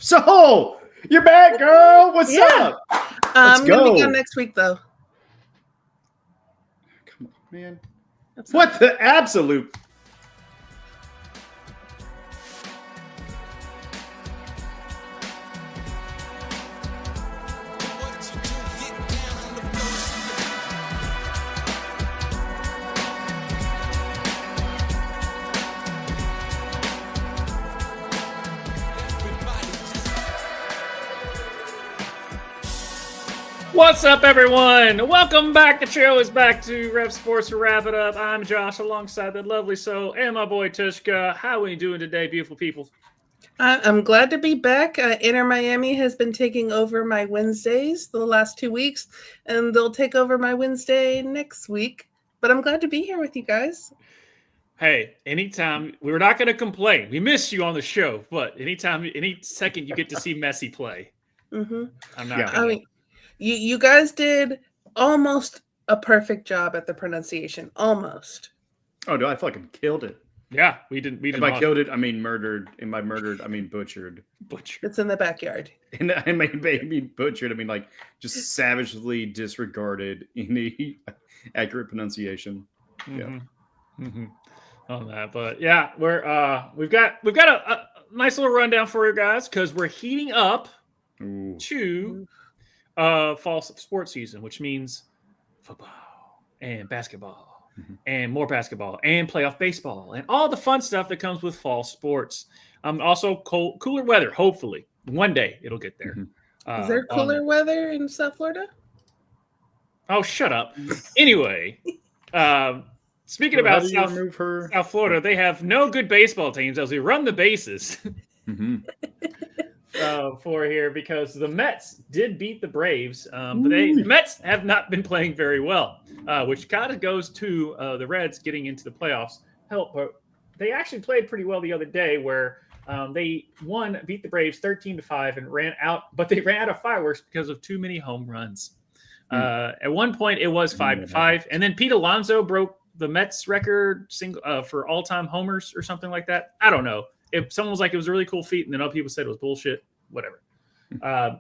So, you're back, girl. What's up? I'm going to be gone next week, though. Come on, man. What the absolute... What's up, everyone? Welcome back. The show is back to REV Sports to wrap it up. I'm Josh, alongside the lovely Soul and my boy Tushka. How are we doing today, beautiful people? I'm glad to be back. Inter Miami has been taking over my Wednesdays the last 2 weeks, and they'll take over my Wednesday next week. But I'm glad to be here with you guys. Hey, anytime, we're not going to complain. We miss you on the show, but anytime, any second you get to see Messi play, I'm not going to. You guys did almost a perfect job at the pronunciation. Almost. Oh, no, I fucking killed it. Yeah, we didn't. If I killed it, I mean murdered. And by murdered, I mean butchered. It's in the backyard. And I mean butchered. I mean like just savagely disregarded any accurate pronunciation. Yeah. On that, but yeah, we've got a nice little rundown for you guys because we're heating up to fall sports season, which means football and basketball and more basketball and playoff baseball and all the fun stuff that comes with fall sports. Also cooler weather. Hopefully one day it'll get there. Is there cooler weather in South Florida? Oh, shut up. Anyway, speaking about South Florida, they have no good baseball teams as we run the bases. For here because the Mets did beat the Braves, but the Mets have not been playing very well, which kind of goes to the Reds getting into the playoffs. But they actually played pretty well the other day, where they beat the Braves 13-5 and ran out, but they ran out of fireworks because of too many home runs. At one point, it was 5-5, and then Pete Alonso broke the Mets record for all-time homers or something like that. I don't know. If someone was like, it was a really cool feat, and then other people said it was bullshit, whatever. The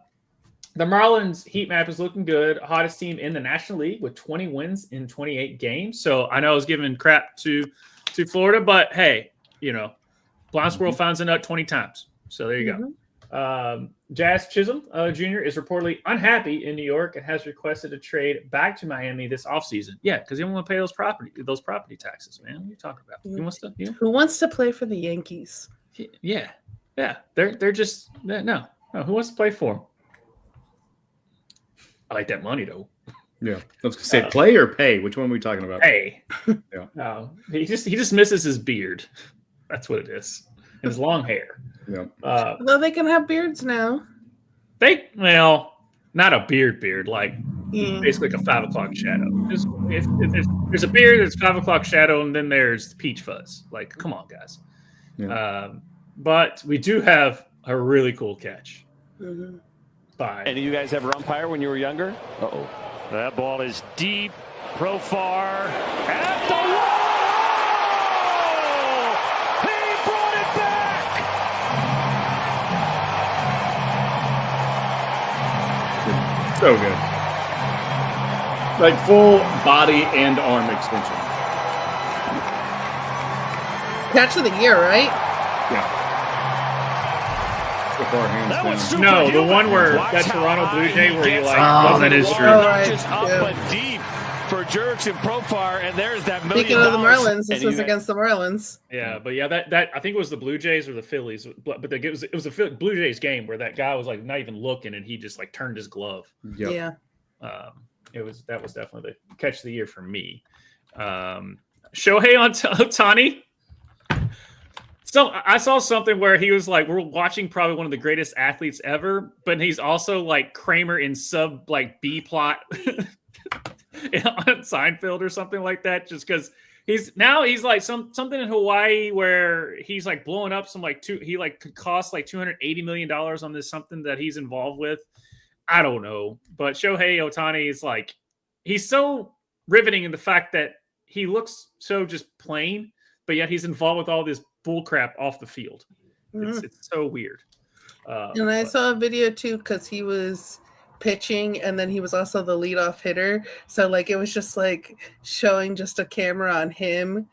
Marlins heat map is looking good. Hottest team in the National League with 20 wins in 28 games. So I know I was giving crap to Florida, but hey, blind squirrel finds a nut 20 times. So there you go. Jazz Chisholm Jr. is reportedly unhappy in New York and has requested a trade back to Miami this offseason. Yeah, because he don't want to pay those property taxes, man. What are you talking about? Who wants to play for the Yankees? Yeah. They're just no. Who wants to play for him? I like that money though. Yeah, I was gonna say play or pay. Which one are we talking about? Pay. Yeah. He just misses his beard. That's what it is. And his long hair. Yeah. Although they can have beards now. Not a beard, like basically like a 5 o'clock shadow. Just if there's a beard, there's 5 o'clock shadow, and then there's peach fuzz. Like, come on, guys. Yeah. But we do have a really cool catch. Bye. Any of you guys ever umpire when you were younger? Uh-oh. That ball is deep, profar, at the wall! He brought it back! So good. Like full body and arm extension. Catch of the year, right? Yeah. No, the one where that Toronto Blue Jay where you like. Oh, that is true. Just up but deep for Jerks and Profar, and there's that $1 million. Speaking of the Marlins, this was against the Marlins. Yeah, but yeah, that I think it was the Blue Jays or the Phillies, but it was a Blue Jays game where that guy was like not even looking and he just like turned his glove. Yep. Yeah. That was definitely the catch of the year for me. Shohei Ohtani. So I saw something where he was like, we're watching probably one of the greatest athletes ever, but he's also like Kramer in sub like B plot on Seinfeld or something like that. Just because he's like something in Hawaii where he's like blowing up some he could cost like $280 million on this something that he's involved with. I don't know, but Shohei Ohtani is like, he's so riveting in the fact that he looks so just plain, but yet he's involved with all this bull crap off the field. It's so weird. And I saw a video too because he was pitching and then he was also the leadoff hitter. So like it was just like showing just a camera on him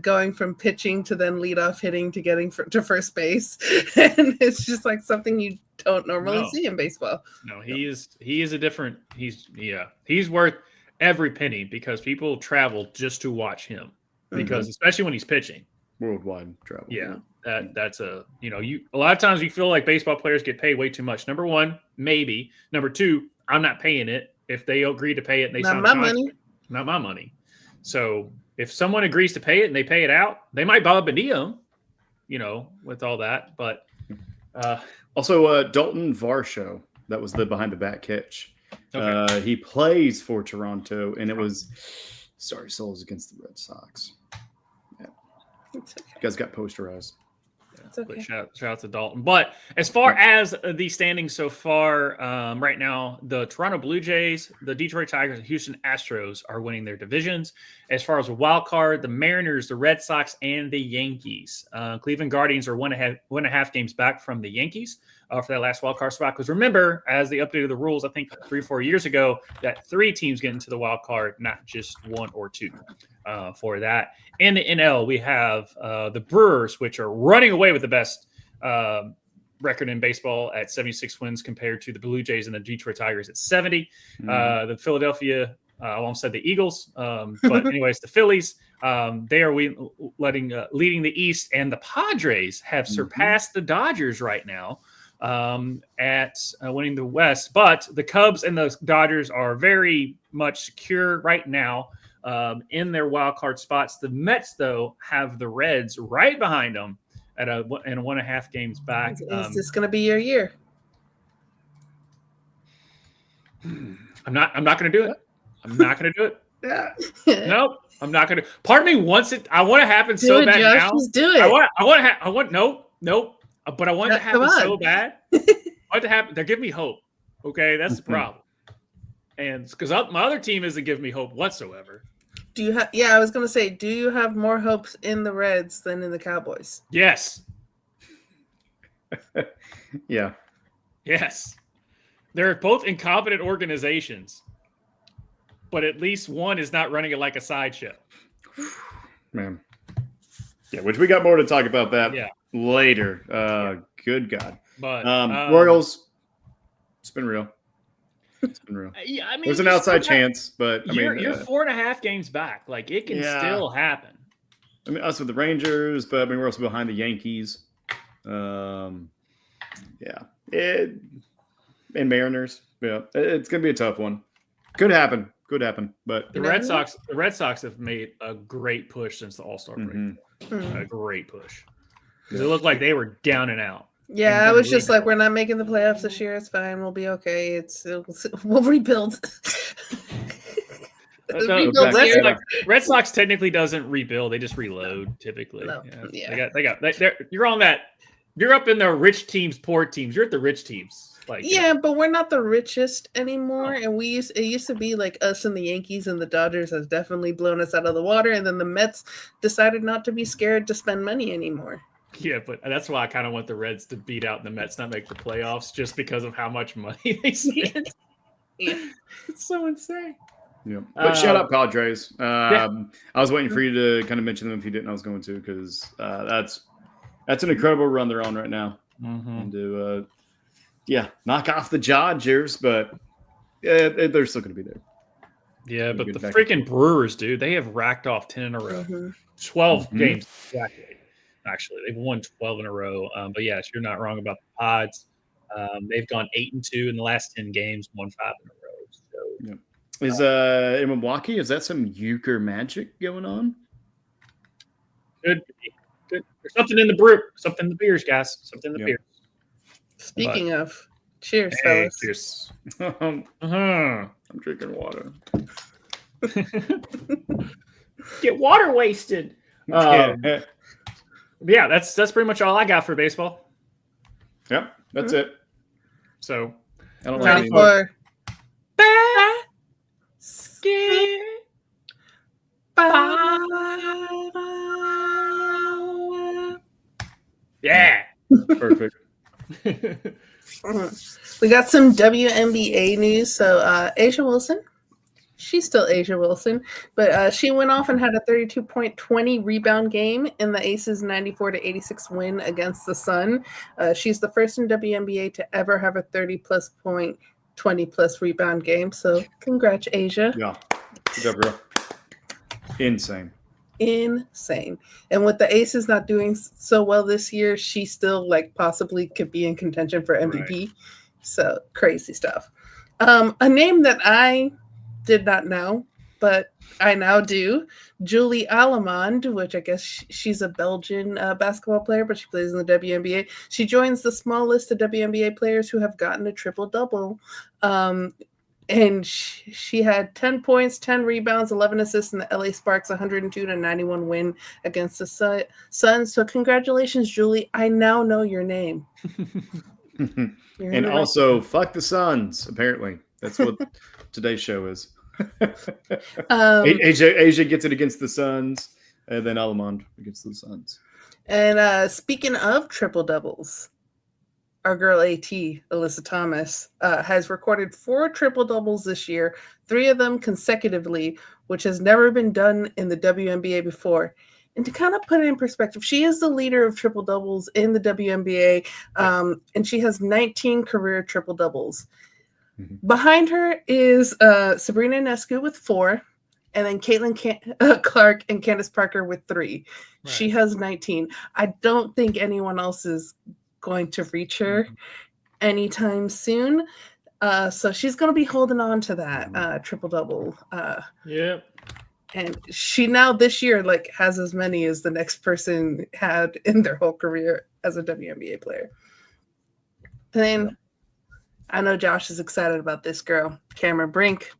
going from pitching to then leadoff hitting to getting to first base. And it's just like something you don't normally see in baseball. No, he is a different. He's worth every penny because people travel just to watch him because especially when he's pitching. Worldwide travel. Yeah. That's a lot of times you feel like baseball players get paid way too much. Number one, maybe. Number two, I'm not paying it. If they agree to pay it and they sign my money. Not my money. So if someone agrees to pay it and they pay it out, they might bob a diem, with all that. But also Dalton Varsho, that was the behind the bat catch. Okay. He plays for Toronto, and it was Sorry Souls against the Red Sox. Yeah. It's okay. You guys got posterized. It's okay. Shout out to Dalton. But as far as the standings so far, right now, the Toronto Blue Jays, the Detroit Tigers, and Houston Astros are winning their divisions. As far as a wild card, the Mariners, the Red Sox, and the Yankees. Cleveland Guardians are one and a half games back from the Yankees for that last wild card spot. Because remember, as they updated the rules, I think 3 or 4 years ago, that 3 teams get into the wild card, not just 1 or 2 for that. In the NL, we have the Brewers, which are running away with the best record in baseball at 76 wins compared to the Blue Jays and the Detroit Tigers at 70. The Philadelphia, I almost said the Eagles, but anyways, the Phillies, they are leading the East, and the Padres have surpassed the Dodgers right now at winning the West. But the Cubs and the Dodgers are very much secure right now in their wild card spots. The Mets, though, have the Reds right behind them at 1.5 games back. Is this going to be your year? I'm not going to do it. I'm not going to do it. Nope. I'm not going to. Part of me wants it. I want to happen so bad Josh, now. Just do it. Nope. But I want it to happen so bad. I want it to happen. They're giving me hope. Okay, that's the problem. And because my other team isn't giving me hope whatsoever. Do you have? Yeah, I was going to say, do you have more hopes in the Reds than in the Cowboys? Yes. Yeah. Yes. They're both incompetent organizations, but at least one is not running it like a sideshow. Man. Yeah, which we got more to talk about that later. Good God. But Royals, it's been real. It's been real. Yeah, I mean, there's an outside chance, but I mean, you're 4.5 games back. Like it can still happen. I mean, us with the Rangers, but I mean, we're also behind the Yankees. And Mariners. Yeah, it's gonna be a tough one. Could happen. But the Red Sox have made a great push since the All-Star break. A great push because it looked like they were down and out. Yeah, I was just like, we're not making the playoffs this year. It's fine. We'll be okay. We'll rebuild. Red Sox technically doesn't rebuild; they just reload. Typically, they got. You're on that. You're up in the rich teams, poor teams. You're at the rich teams. But we're not the richest anymore. And it used to be like us and the Yankees, and the Dodgers has definitely blown us out of the water. And then the Mets decided not to be scared to spend money anymore. Yeah, but that's why I kind of want the Reds to beat out the Mets, not make the playoffs, just because of how much money they spend. Yeah. It's so insane. Yeah, but shout out Padres. I was waiting for you to kind of mention them if you didn't. I was going to because that's an incredible run they're on right now, and to knock off the Dodgers, but they're still going to be there. Yeah, but the freaking Brewers, dude, they have racked off 10 in a row, 12 games exactly. Actually, they've won 12 in a row. But yes, you're not wrong about the Pods. They've gone 8-2 in the last 10 games, won 5 in a row. So, is in Milwaukee? Is that some euchre magic going on? Good. There's something in the beers, guys. Something in the beers. Speaking of, cheers, fellas. Cheers. I'm drinking water. Get water wasted. Yeah, that's pretty much all I got for baseball. Yep, that's it. So I don't time for yeah, perfect. We got some WNBA news. So Asia Wilson, she's still Asia Wilson, but she went off and had a 32.20 rebound game in the Aces 94-86 win against the Sun. She's the first in WNBA to ever have a 30-plus point, 20-plus rebound game. So congrats, Asia. Yeah. Good job, girl. Insane. And with the Aces not doing so well this year, she still possibly could be in contention for MVP. Right. So crazy stuff. A name that I did not know, but I now do, Julie Allemande, which I guess she's a Belgian basketball player, but she plays in the WNBA. She joins the small list of WNBA players who have gotten a triple-double. And she had 10 points, 10 rebounds, 11 assists in the LA Sparks 102-91 win against the Suns. So congratulations, Julie. I now know your name. And also, fuck the Suns, apparently. That's what today's show is. Asia gets it against the Suns, and then Allemande against the Suns. And speaking of triple-doubles, our girl AT, Alyssa Thomas, has recorded 4 triple-doubles this year, 3 of them consecutively, which has never been done in the WNBA before. And to kind of put it in perspective, she is the leader of triple-doubles in the WNBA, and she has 19 career triple-doubles. Mm-hmm. Behind her is Sabrina Ionescu with 4, and then Caitlin Clark and Candace Parker with 3. Right. She has 19. I don't think anyone else is going to reach her anytime soon. So she's going to be holding on to that triple-double. Yep. And she now this year has as many as the next person had in their whole career as a WNBA player. And then I know Josh is excited about this girl, Cameron Brink.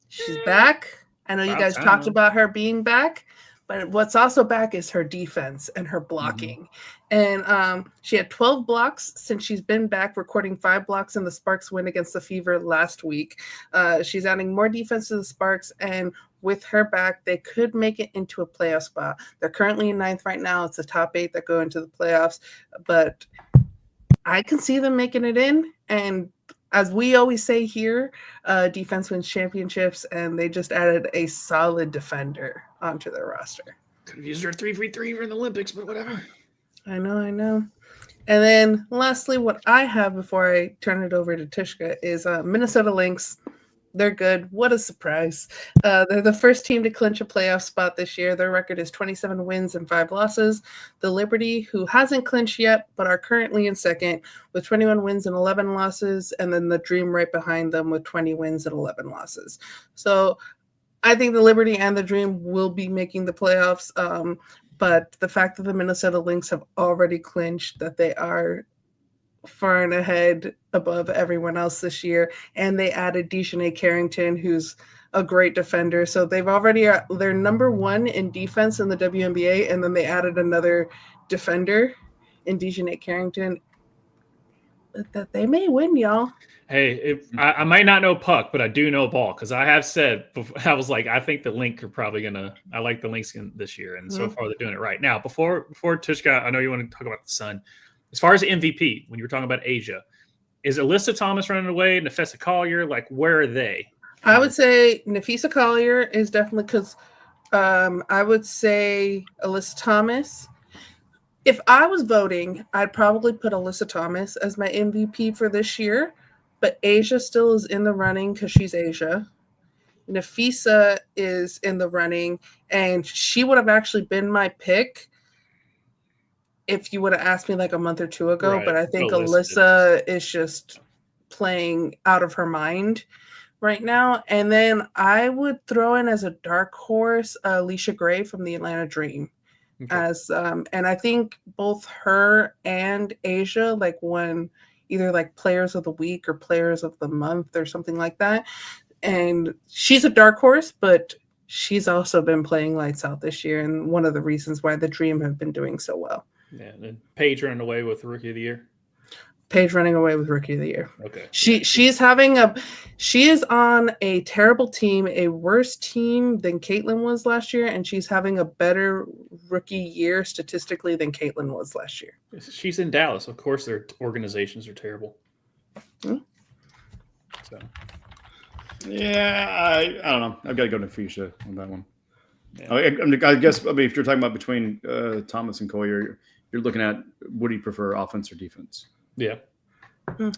She's back. I know you guys talked about her being back, but what's also back is her defense and her blocking. Mm-hmm. And she had 12 blocks since she's been back, recording 5 blocks in the Sparks win against the Fever last week. She's adding more defense to the Sparks, and with her back, they could make it into a playoff spot. They're currently in 9th right now. It's the top 8 that go into the playoffs, but I can see them making it in. And as we always say here, defense wins championships, and they just added a solid defender onto their roster. Could have used her 3v3 for the Olympics, but whatever. I know. And then lastly, what I have before I turn it over to Tishka is Minnesota Lynx. They're good. What a surprise. They're the first team to clinch a playoff spot this year. Their record is 27 wins and 5 losses. The Liberty, who hasn't clinched yet, but are currently in second with 21 wins and 11 losses. And then the Dream right behind them with 20 wins and 11 losses. So I think the Liberty and the Dream will be making the playoffs. But the fact that the Minnesota Lynx have already clinched that they are far and ahead above everyone else this year, and they added Dejanay Carrington, who's a great defender. So they've already they're number 1 in defense in the WNBA, and then they added another defender in Dejanay Carrington. That they may win, y'all. Hey, I might not know puck, but I do know ball, because I have said before, I was like, I think the Lynx are probably gonna. I like the Lynx this year, and so far they're doing it right. Now, before Tishka, I know you want to talk about the Sun. As far as MVP, when you were talking about Asia, is Alyssa Thomas running away? Nafessa Collier, where are they? I would say Nafessa Collier is definitely, because I would say Alyssa Thomas. If I was voting, I'd probably put Alyssa Thomas as my MVP for this year, but Asia still is in the running because she's Asia. Nafessa is in the running, and she would have actually been my pick if you would have asked me a month or 2 ago, right. But I think Alyssa is just playing out of her mind right now. And then I would throw in as a dark horse, Alicia Gray from the Atlanta Dream. Okay. As and I think both her and Asia won either Players of the Week or Players of the Month or something like that. And she's a dark horse, but she's also been playing lights out this year, and one of the reasons why the Dream have been doing so well. Yeah, and then Paige running away with the Rookie of the Year. Paige running away with Rookie of the Year. Okay. She is on a terrible team, a worse team than Caitlin was last year, and she's having a better rookie year statistically than Caitlin was last year. She's in Dallas. Of course, their organizations are terrible. Hmm. So, yeah, I don't know. I've got to go to Nafisha on that one. Yeah. I guess if you're talking about between Thomas and Collier, you're looking at would he prefer offense or defense? Yeah.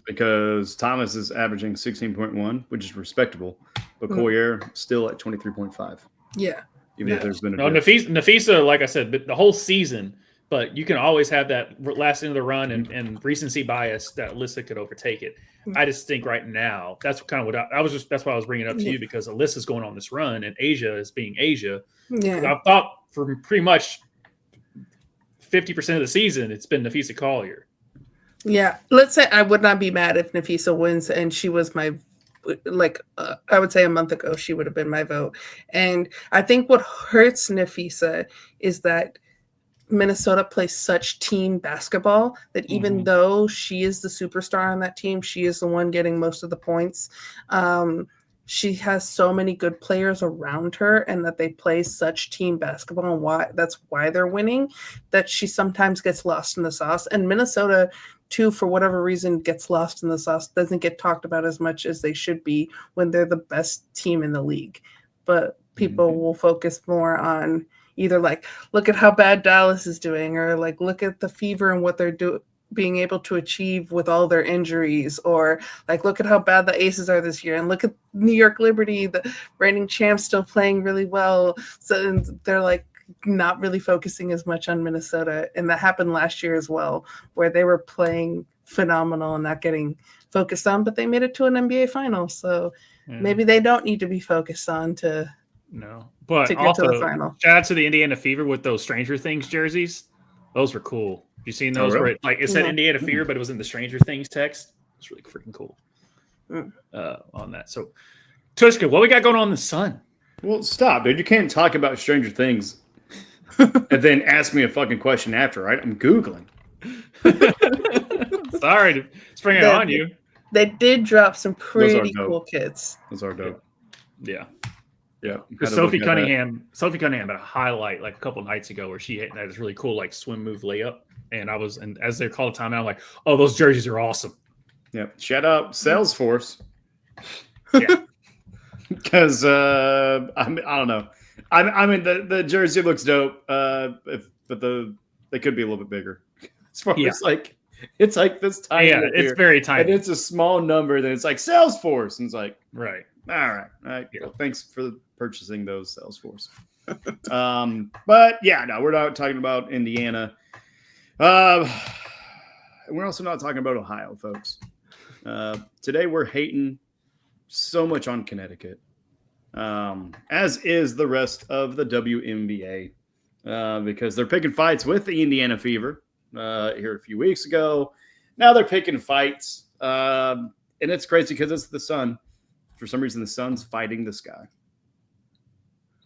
Because Thomas is averaging 16.1, which is respectable, but Collier still at 23.5. Yeah. Even if there's been Nafisa, like I said, the whole season, but you can always have that last end of the run and recency bias that Alyssa could overtake it. I just think right now that's kind of what that's why I was bringing it up to you, because Alyssa's going on this run and Asia is being Asia. Yeah. I thought for pretty much 50% of the season, it's been Nafisa Collier. Yeah. Let's say I would not be mad if Nafisa wins, and she was my, I would say a month ago, she would have been my vote. And I think what hurts Nafisa is that Minnesota plays such team basketball that even though she is the superstar on that team, she is the one getting most of the points. She has so many good players around her, and that they play such team basketball, and that's why they're winning, that she sometimes gets lost in the sauce. And Minnesota, too, for whatever reason, gets lost in the sauce, doesn't get talked about as much as they should be when they're the best team in the league. But people will focus more on either look at how bad Dallas is doing, or look at the Fever and what they're being able to achieve with all their injuries, or look at how bad the Aces are this year, and look at New York Liberty, the reigning champs, still playing really well. So they're not really focusing as much on Minnesota, and that happened last year as well, where they were playing phenomenal and not getting focused on, but they made it to an NBA final, so maybe they don't need to be focused on to but get also to the final. shout out to the Indiana Fever with those Stranger Things jerseys. Those were cool. You seen those? really? Where it said Indiana Fever, but it was in the Stranger Things text. It's really freaking cool on that. So, Tushka, what we got going on in the sun? Well, stop, dude. You can't talk about Stranger Things and then ask me a fucking question after, right? I'm Googling. Sorry to spring it on you. They did drop some pretty cool kids. Those are dope. Yeah. Yeah. Sophie Cunningham had a highlight a couple nights ago where she hit this really cool swim move layup. And as they called a timeout, I'm like, oh, those jerseys are awesome. Yeah. Shout out Salesforce. Yeah. Because I don't know. I mean the jersey looks dope. But they could be a little bit bigger. As far as it's this tiny. Yeah, it's very tiny. And it's a small number. Then it's Salesforce, and it's right. All right. Yeah. Well, thanks for purchasing those, Salesforce. But yeah, no, we're not talking about Indiana. We're also not talking about Ohio, folks. Today we're hating so much on Connecticut, as is the rest of the WNBA, because they're picking fights with the Indiana Fever here a few weeks ago. Now they're picking fights, and it's crazy because it's the Sun. For some reason, the Sun's fighting the sky.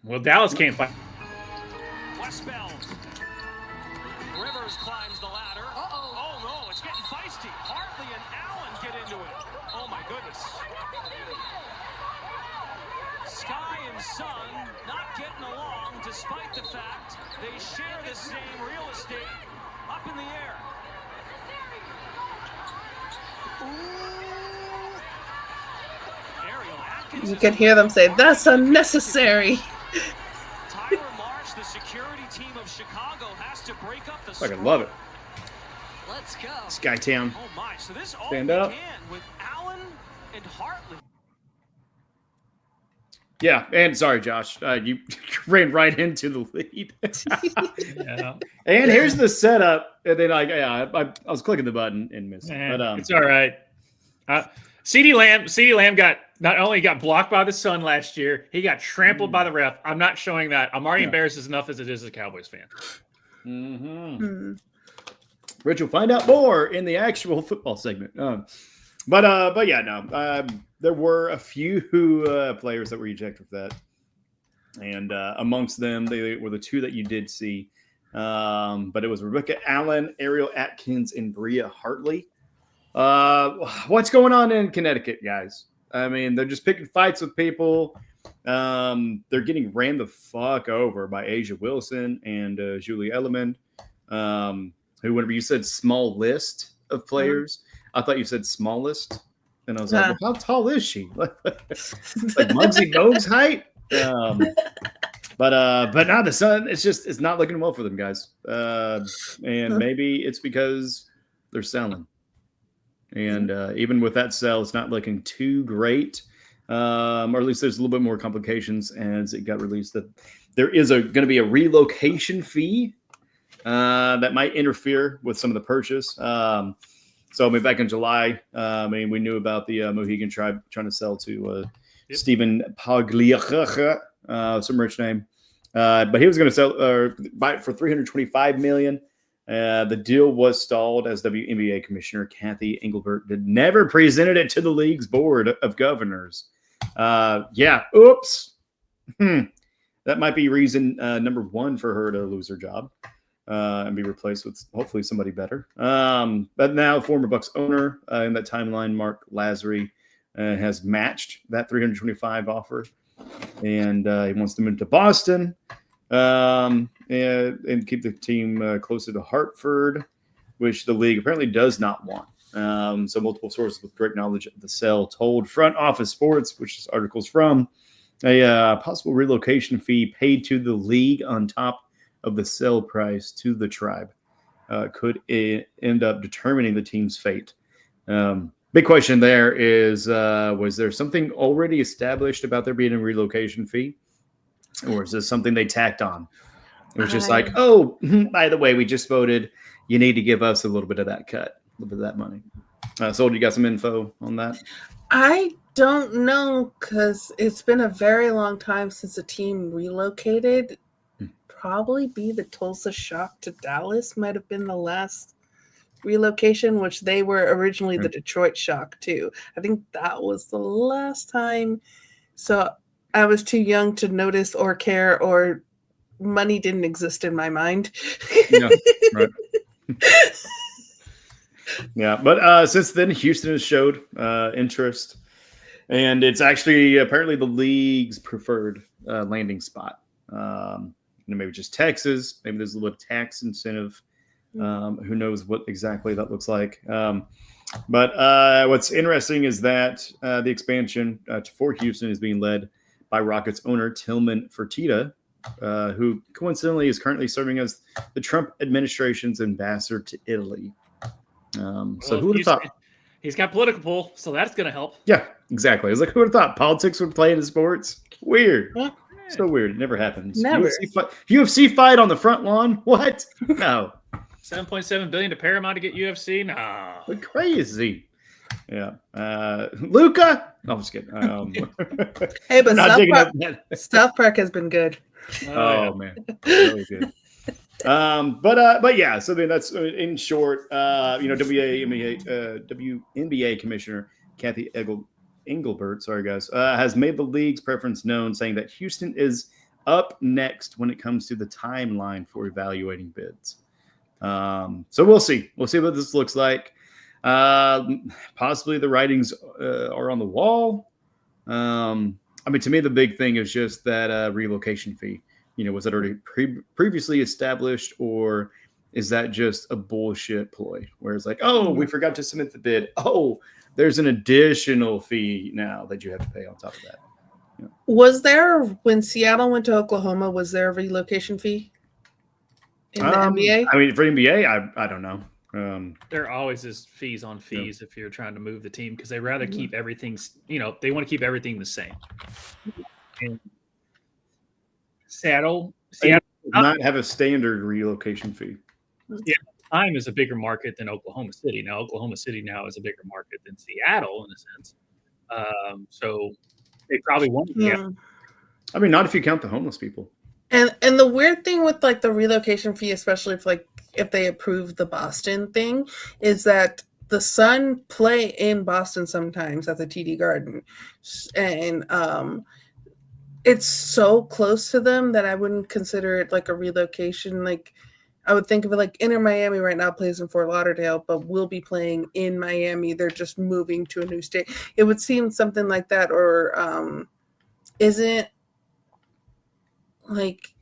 Well, Dallas can't fight. West Bells. Rivers climbs the ladder. Oh, no, it's getting feisty. Hartley and Allen get into it. Oh, my goodness. Sky and Sun not getting along, despite the fact they share the same real estate up in the air. You can hear them say, "That's unnecessary." Tyler Marsh, the security team of Chicago, has to break up the Fucking love it. Let's go. Skytown. Oh my! So this all Stand up. began with Allen and Hartley. Yeah, and sorry, Josh, you ran right into the lead. Yeah. And here's the setup, and then I was clicking the button and missed it. But it's all right. CeeDee Lamb not only got blocked by the Sun last year, he got trampled by the ref. I'm not showing that. I'm already embarrassed enough as it is as a Cowboys fan. Rich will find out more in the actual football segment. But yeah, no. There were a few players that were ejected for that, and amongst them, they were the two that you did see. But it was Rebecca Allen, Ariel Atkins, and Bria Hartley. What's going on in Connecticut, guys? I mean, they're just picking fights with people. They're getting ran the fuck over by Asia Wilson and Julie Elliman, who, whenever you said small list of players, I thought you said smallest. And I was like, well, how tall is she? like Muggsy Bogues height? But now the Sun, it's not looking well for them, guys. And maybe it's because they're selling. And even with that sell, it's not looking too great. Or at least there's a little bit more complications as it got released that there is going to be a relocation fee that might interfere with some of the purchase. So I mean, back in July, we knew about the Mohegan tribe trying to sell to Stephen Pagliacca, some rich name, but he was going to sell buy it for $325 million. The deal was stalled as WNBA Commissioner Kathy Engelbert never presented it to the league's board of governors. Oops. That might be reason number one for her to lose her job. And be replaced with hopefully somebody better. But now former Bucks owner in that timeline, Mark Lazary, has matched that 325 offer. And he wants to move to Boston and keep the team closer to Hartford, which the league apparently does not want. So multiple sources with direct knowledge of the sale told Front Office Sports, which this article's from, a possible relocation fee paid to the league on top of the sell price to the tribe could end up determining the team's fate. Big question there is, was there something already established about there being a relocation fee? Or is this something they tacked on? It was just like, oh, by the way, we just voted. You need to give us a little bit of that cut, a little bit of that money. Sold, you got some info on that? I don't know, because it's been a very long time since the team relocated. Probably be the Tulsa Shock to Dallas might have been the last relocation, which they were originally the Detroit Shock too. I think that was the last time. So I was too young to notice or care, or money didn't exist in my mind. Yeah, right. Yeah, but since then, Houston has showed interest, and it's actually apparently the league's preferred landing spot. Maybe just Texas. Maybe there's a little bit of tax incentive. Who knows what exactly that looks like. But what's interesting is that the expansion for Houston is being led by Rockets owner Tillman Fertitta, who coincidentally is currently serving as the Trump administration's ambassador to Italy. So who would have thought? He's got political pull, so that's going to help. Yeah, exactly. I was like, who would have thought politics would play into sports? Weird. So weird. It never happens. Never. UFC fight on the front lawn? What? No. $7.7 billion to Paramount to get UFC? No. Crazy. Yeah. Luca? No, I'm just kidding. Hey, but South Park has been good. Oh man. Really good. But yeah, so I mean, that's in short, WNBA Commissioner Kathy Engelbert, sorry guys, has made the league's preference known, saying that Houston is up next when it comes to the timeline for evaluating bids. So we'll see. We'll see what this looks like. Possibly the writings are on the wall. I mean, to me, the big thing is just that relocation fee. Was that already previously established, or is that just a bullshit ploy where it's like, oh, we forgot to submit the bid. Oh, there's an additional fee now that you have to pay on top of that. Yeah. Was there, when Seattle went to Oklahoma, was there a relocation fee in the NBA? I mean, for NBA, I don't know. There always is fees on fees if you're trying to move the team, because they rather keep everything, they want to keep everything the same. And Seattle does not have a standard relocation fee. Yeah, time is a bigger market than Oklahoma City. Now, Oklahoma City now is a bigger market than Seattle in a sense. So they probably won't. Yeah. I mean, not if you count the homeless people. And the weird thing with like the relocation fee, especially if they approve the Boston thing, is that the Sun play in Boston sometimes at the TD Garden, and it's so close to them that I wouldn't consider it like a relocation. Like, I would think of it like Inter Miami right now plays in Fort Lauderdale, but will be playing in Miami. They're just moving to a new state. It would seem something like that, or isn't like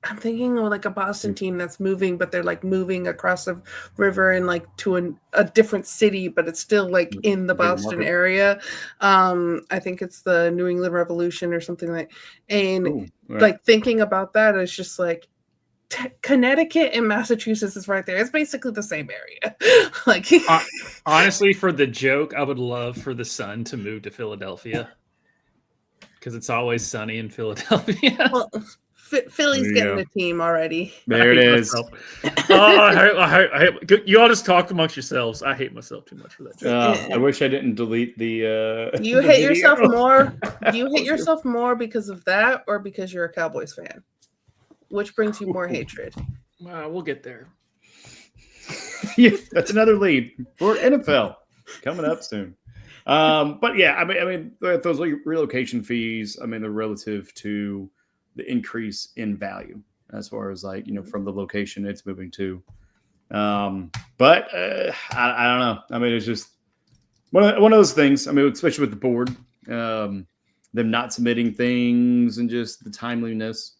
I'm thinking of like a Boston team that's moving, but they're like moving across the river and like to a different city, but it's still like in the Boston area. I think it's the New England Revolution or something like. And like thinking about that, it's just like Connecticut and Massachusetts is right there. It's basically the same area. Like honestly, for the joke, I would love for the Sun to move to Philadelphia because it's always sunny in Philadelphia. Well, Philly's getting a team already. There it is. I hate, you all just talk amongst yourselves. I hate myself too much for that joke. I wish I didn't delete the. You hate yourself more. Do you hate yourself more because of that, or because you're a Cowboys fan? Which brings you more hatred? We'll get there. Yeah, that's another lead for NFL coming up soon. But yeah, I mean, those relocation fees. I mean, they're relative to the increase in value as far as like, from the location it's moving to. But I don't know. I mean, it's just one of those things. I mean, especially with the board, them not submitting things and just the timeliness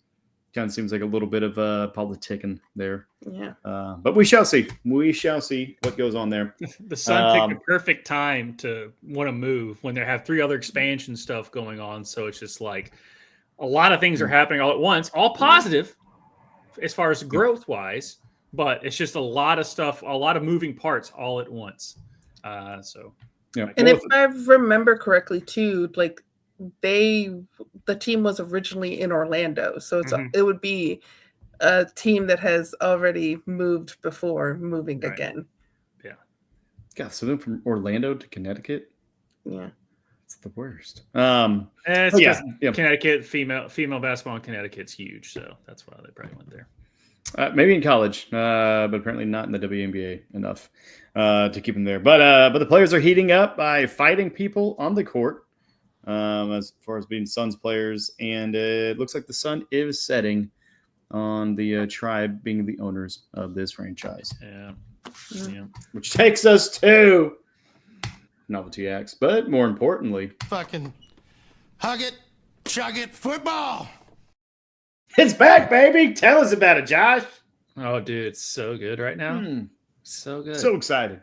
kind of seems like a little bit of politicking there. Yeah. But we shall see. We shall see what goes on there. The Sun picked the perfect time to want to move when they have 3 other expansion stuff going on. So it's just like, a lot of things are happening all at once, all positive as far as growth wise, but it's just a lot of stuff, a lot of moving parts all at once. So, yeah. And if I remember correctly too, like the team was originally in Orlando. So it would be a team that has already moved before moving again. Yeah. God, so then from Orlando to Connecticut? Yeah. It's the worst. It's Connecticut, female basketball in Connecticut's huge, so that's why they probably went there. Maybe in college, but apparently not in the WNBA enough to keep them there. But the players are heating up by fighting people on the court as far as being Suns players, and it looks like the sun is setting on the Tribe being the owners of this franchise. Yeah. Which takes us to Novelty Acts, but more importantly, fucking hug it, chug it, football. It's back, baby. Tell us about it, Josh. Oh, dude, it's so good right now. So good. So excited.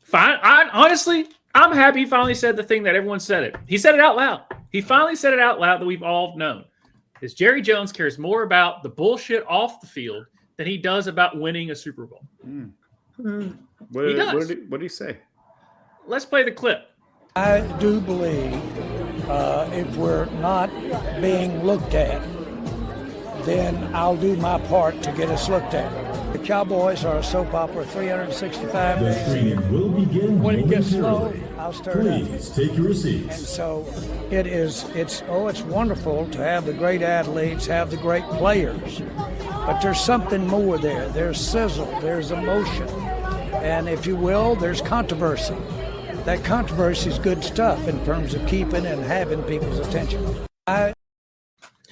Fine. Honestly, I'm happy he finally said the thing that everyone said it. He said it out loud. He finally said it out loud that we've all known. Is Jerry Jones cares more about the bullshit off the field than he does about winning a Super Bowl. What did he say? Let's play the clip. I do believe if we're not being looked at, then I'll do my part to get us looked at. The Cowboys are a soap opera 365 days. The screening will begin when it gets momentarily. slow, I'll stir it up. Please take your seats. And so it's wonderful to have the great athletes, have the great players. But there's something more there. There's sizzle, there's emotion. And if you will, there's controversy. That controversy is good stuff in terms of keeping and having people's attention. And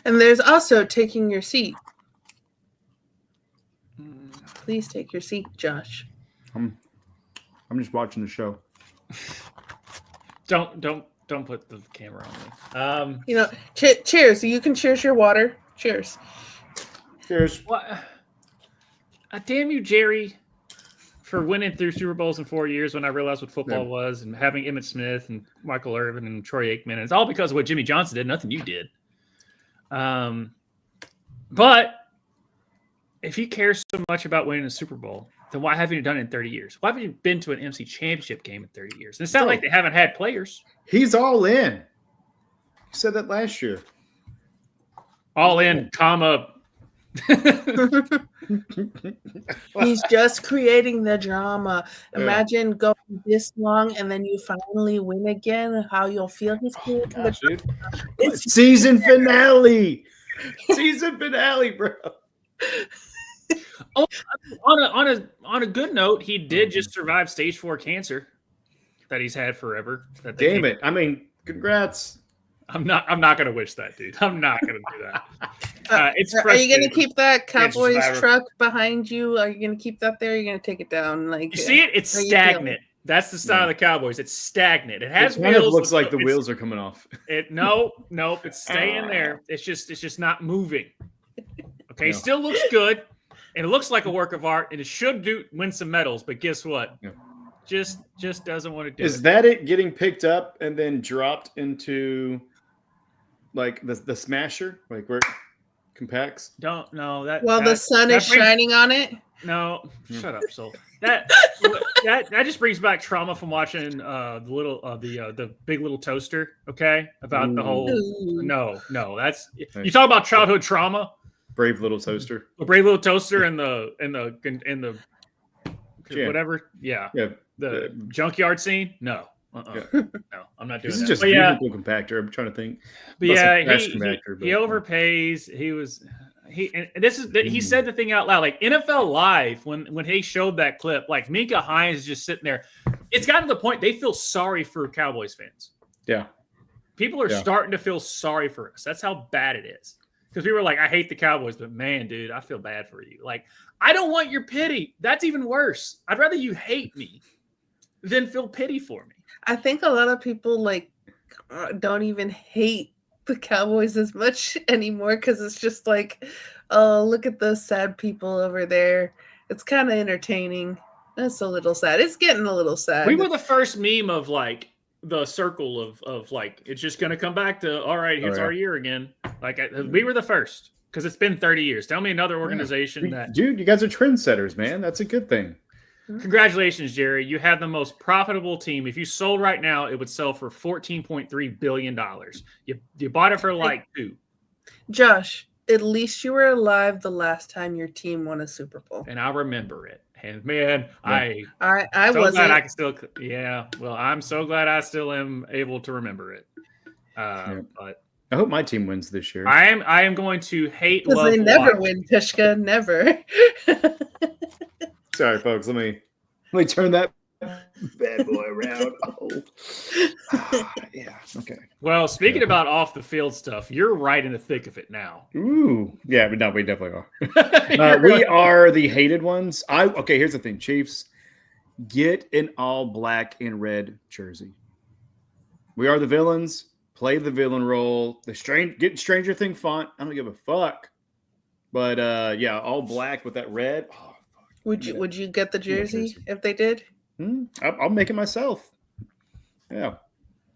there's also taking your seat. Please take your seat, Josh. I'm just watching the show. Don't put the camera on me. Cheers. You can cheers your water. Cheers. Cheers. What? Damn you, Jerry, for winning 3 Super Bowls in 4 years when I realized what football was, and having Emmitt Smith and Michael Irvin and Troy Aikman. And it's all because of what Jimmy Johnson did, nothing you did. But if you care so much about winning a Super Bowl, then why haven't you done it in 30 years? Why haven't you been to an MC championship game in 30 years? And it's not like they haven't had players. He's all in. He said that last year. All in, comma. He's just creating the drama. Imagine going this long and then you finally win again. How you'll feel? He's creating the drama. It's season finale. Season finale, bro. Oh, on a good note, he did just survive stage 4 cancer that he's had forever. Damn it! I mean, congrats. I'm not going to wish that, dude. I'm not going to do that. It's Are you going to frustrating. keep that Cowboys Survivor. truck behind you? Are you going to keep that there? Or are you going to take it down? Like You see it? It's how you feeling? stagnant. That's the style of the Cowboys. It's stagnant. It has It kind wheels. of looks like the It's- wheels are coming off. Nope. It's staying there. It's just not moving. Okay, No. it still looks good, and it looks like a work of art, and it should win some medals. But guess what? Yeah. Just doesn't want to do Is it. that it getting picked up and then dropped into like the smasher, like where it compacts? Don't know that. While the sun is shining on it. No, shut up, Soul. That just brings back trauma from watching the Big Little Toaster. Okay, about the whole. Ooh. No, that's you talk about childhood trauma. Brave Little Toaster. The Brave Little Toaster and the Yeah. whatever. Yeah, Yeah. the junkyard scene. No, Yeah. no, I'm not doing This that. is just But yeah, vehicle compactor. I'm trying to think. but Must yeah, have crash he compactor, but- overpays. He said the thing out loud, like NFL Live when he showed that clip, like Mika Hines is just sitting there. It's gotten to the point they feel sorry for Cowboys fans. Yeah. People are Yeah. starting to feel sorry for us. That's how bad it is. Because we were like, I hate the Cowboys, but man, dude, I feel bad for you. Like, I don't want your pity. That's even worse. I'd rather you hate me than feel pity for me. I think a lot of people like don't even hate the Cowboys as much anymore because it's just like, oh, look at those sad people over there. It's kind of entertaining. It's a little sad. It's getting a little sad. We were the first meme of like the circle of like it's just going to come back to all right. Here's our year again. Like we were the first because it's been 30 years. Tell me another organization that. Dude, you guys are trendsetters, man. That's a good thing. Congratulations, Jerry. You have the most profitable team. If you sold right now, it would sell for $14.3 billion. You bought it for like $2 billion. Josh, at least you were alive the last time your team won a Super Bowl. And I remember it. And man, Yeah. I so wasn't. glad I can still. Yeah, well, I'm so glad I still am able to remember it. But I hope my team wins this year. I am going to hate Because love. they never watch. win, Tishka. Never. Sorry, folks. Let me turn that bad boy around. Oh. Yeah. Okay. Well, speaking about off the field stuff, you're right in the thick of it now. Ooh. Yeah, but no, we definitely are. We are the hated ones. Okay, here's the thing, Chiefs. Get an all black and red jersey. We are the villains. Play the villain role. Get Stranger Thing font. I don't give a fuck. But yeah, all black with that red. Oh, Would you get the jersey if they did? I'll make it myself. Yeah,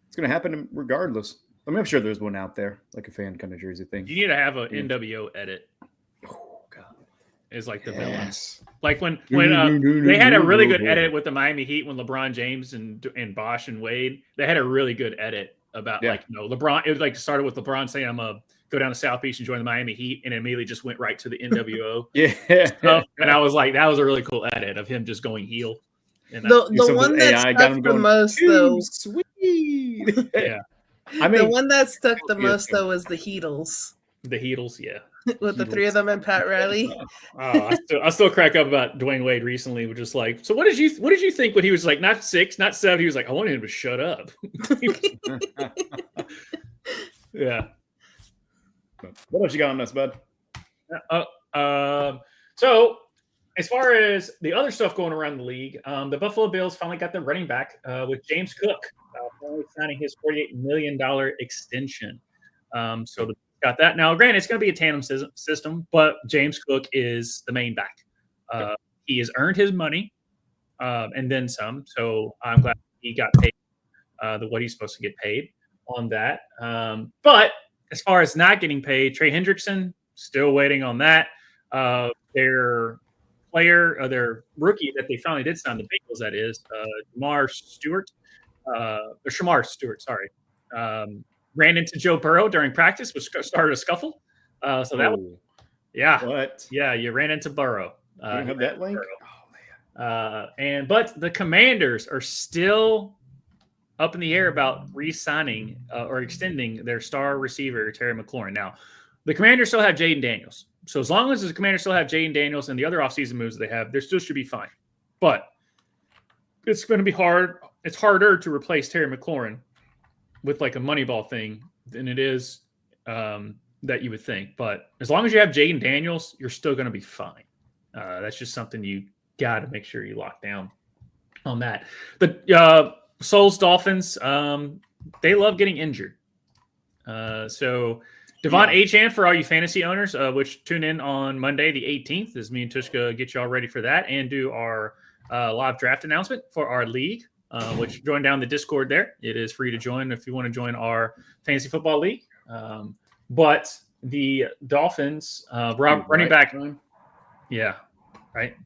it's gonna happen regardless. I mean, I'm sure there's one out there, like a fan kind of jersey thing. You need to have an NWO edit. Oh God, It's like the yes. villains. Like when they had a really good edit with the Miami Heat when LeBron James and Bosh and Wade, they had a really good edit about like LeBron. It was like started with LeBron saying, "I'm a go down to South Beach and join the Miami Heat," and it immediately just went right to the NWO. Yeah, and I was like, that was a really cool edit of him just going heel. And The one that stuck the most, though, sweet. Yeah, I mean, the one that stuck the most though was the Heatles. The Heatles, yeah, with the three of them and Pat Riley. I still crack up about Dwayne Wade recently, which is like, so what did you think when he was like not 6, not 7? He was like, I wanted him to shut up. Yeah. What else you got on us, bud? So as far as the other stuff going around the league, the Buffalo Bills finally got their running back with James Cook finally signing his $48 million extension. So got that. Now, granted, it's going to be a tandem system, but James Cook is the main back. He has earned his money and then some. So I'm glad he got paid what he's supposed to get paid on that. But as far as not getting paid, Trey Hendrickson, still waiting on that. Their player, their rookie that they finally did sign, the Bengals, that is, Shamar Stewart, sorry, ran into Joe Burrow during practice, which started a scuffle. So that was, yeah. What? Yeah, you ran into Burrow. You have that link? Oh, man. But the Commanders are still up in the air about re-signing or extending their star receiver, Terry McLaurin. Now, the Commanders still have Jaden Daniels. So as long as the Commanders still have Jaden Daniels and the other offseason moves they have, they still should be fine. But it's going to be hard. It's harder to replace Terry McLaurin with like a Moneyball thing than it is that you would think. But as long as you have Jaden Daniels, you're still going to be fine. That's just something you got to make sure you lock down on that. The Souls Dolphins, they love getting injured. So Devon Achane for all you fantasy owners, which tune in on Monday the 18th as me and Tushka get you all ready for that and do our live draft announcement for our league, which join down the Discord there. It is free to join if you want to join our fantasy football league. But the Dolphins running back, yeah, right.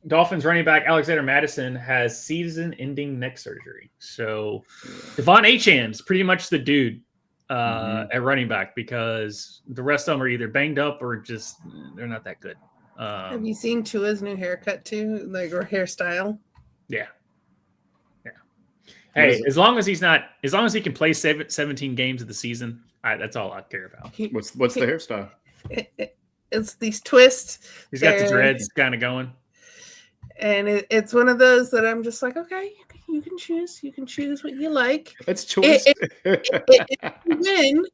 Dolphins running back Alexander Mattison has season-ending neck surgery. So Devon Achane is pretty much the dude at running back because the rest of them are either banged up or just they're not that good. Have you seen Tua's new haircut too, or hairstyle? Yeah. Hey, as long as he can play 17 games of the season, that's all I care about. What's the hairstyle? It's these twists. He's got the dreads kind of going. And it's one of those that I'm just like, okay, you can choose. You can choose what you like. It's choice. If you win,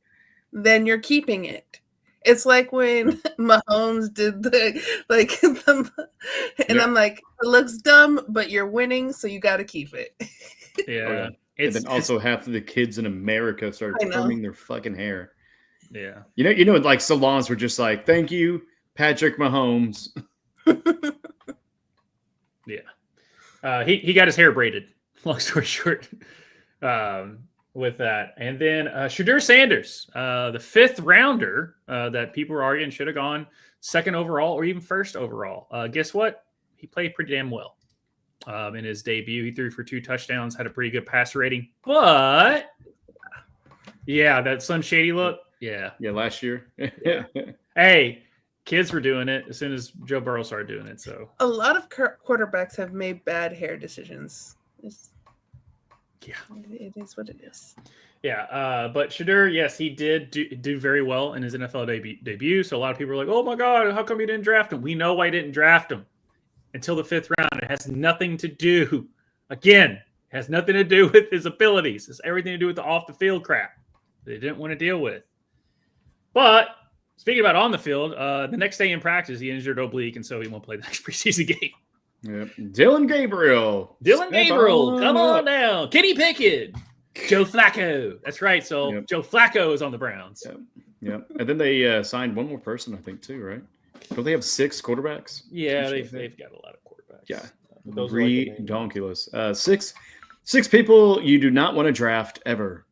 then you're keeping it. It's like when Mahomes did I'm like, it looks dumb, but you're winning, so you got to keep it. Yeah. And then also half of the kids in America started combing their fucking hair. Yeah. You know, like salons were just like, thank you, Patrick Mahomes. Yeah. He got his hair braided, long story short, with that. And then Shadur Sanders, the 5th rounder that people were arguing should have gone 2nd overall or even 1st overall. Guess what? He played pretty damn well in his debut. He threw for 2 touchdowns, had a pretty good passer rating. But, yeah, that Slim Shady look. Yeah. Yeah, last year. Yeah. Hey, kids were doing it as soon as Joe Burrow started doing it. So a lot of quarterbacks have made bad hair decisions. It is what it is. Yeah, but Shadur, yes, he did do very well in his NFL debut. So a lot of people are like, "Oh my God, how come you didn't draft him?" We know why you didn't draft him until the 5th round. It has nothing to do, again, has nothing to do with his abilities. It's everything to do with the off the field crap they didn't want to deal with. But speaking about on the field, the next day in practice, he injured oblique, and so he won't play the next preseason game. Yep. Dylan Gabriel, come on down. Kenny Pickett, Joe Flacco. That's right. So Joe Flacco is on the Browns. Yep. And then they signed one more person, I think, too, right? Don't they have 6 quarterbacks? Yeah, they've got a lot of quarterbacks. Yeah. Those redonkulous. 6 people you do not want to draft ever.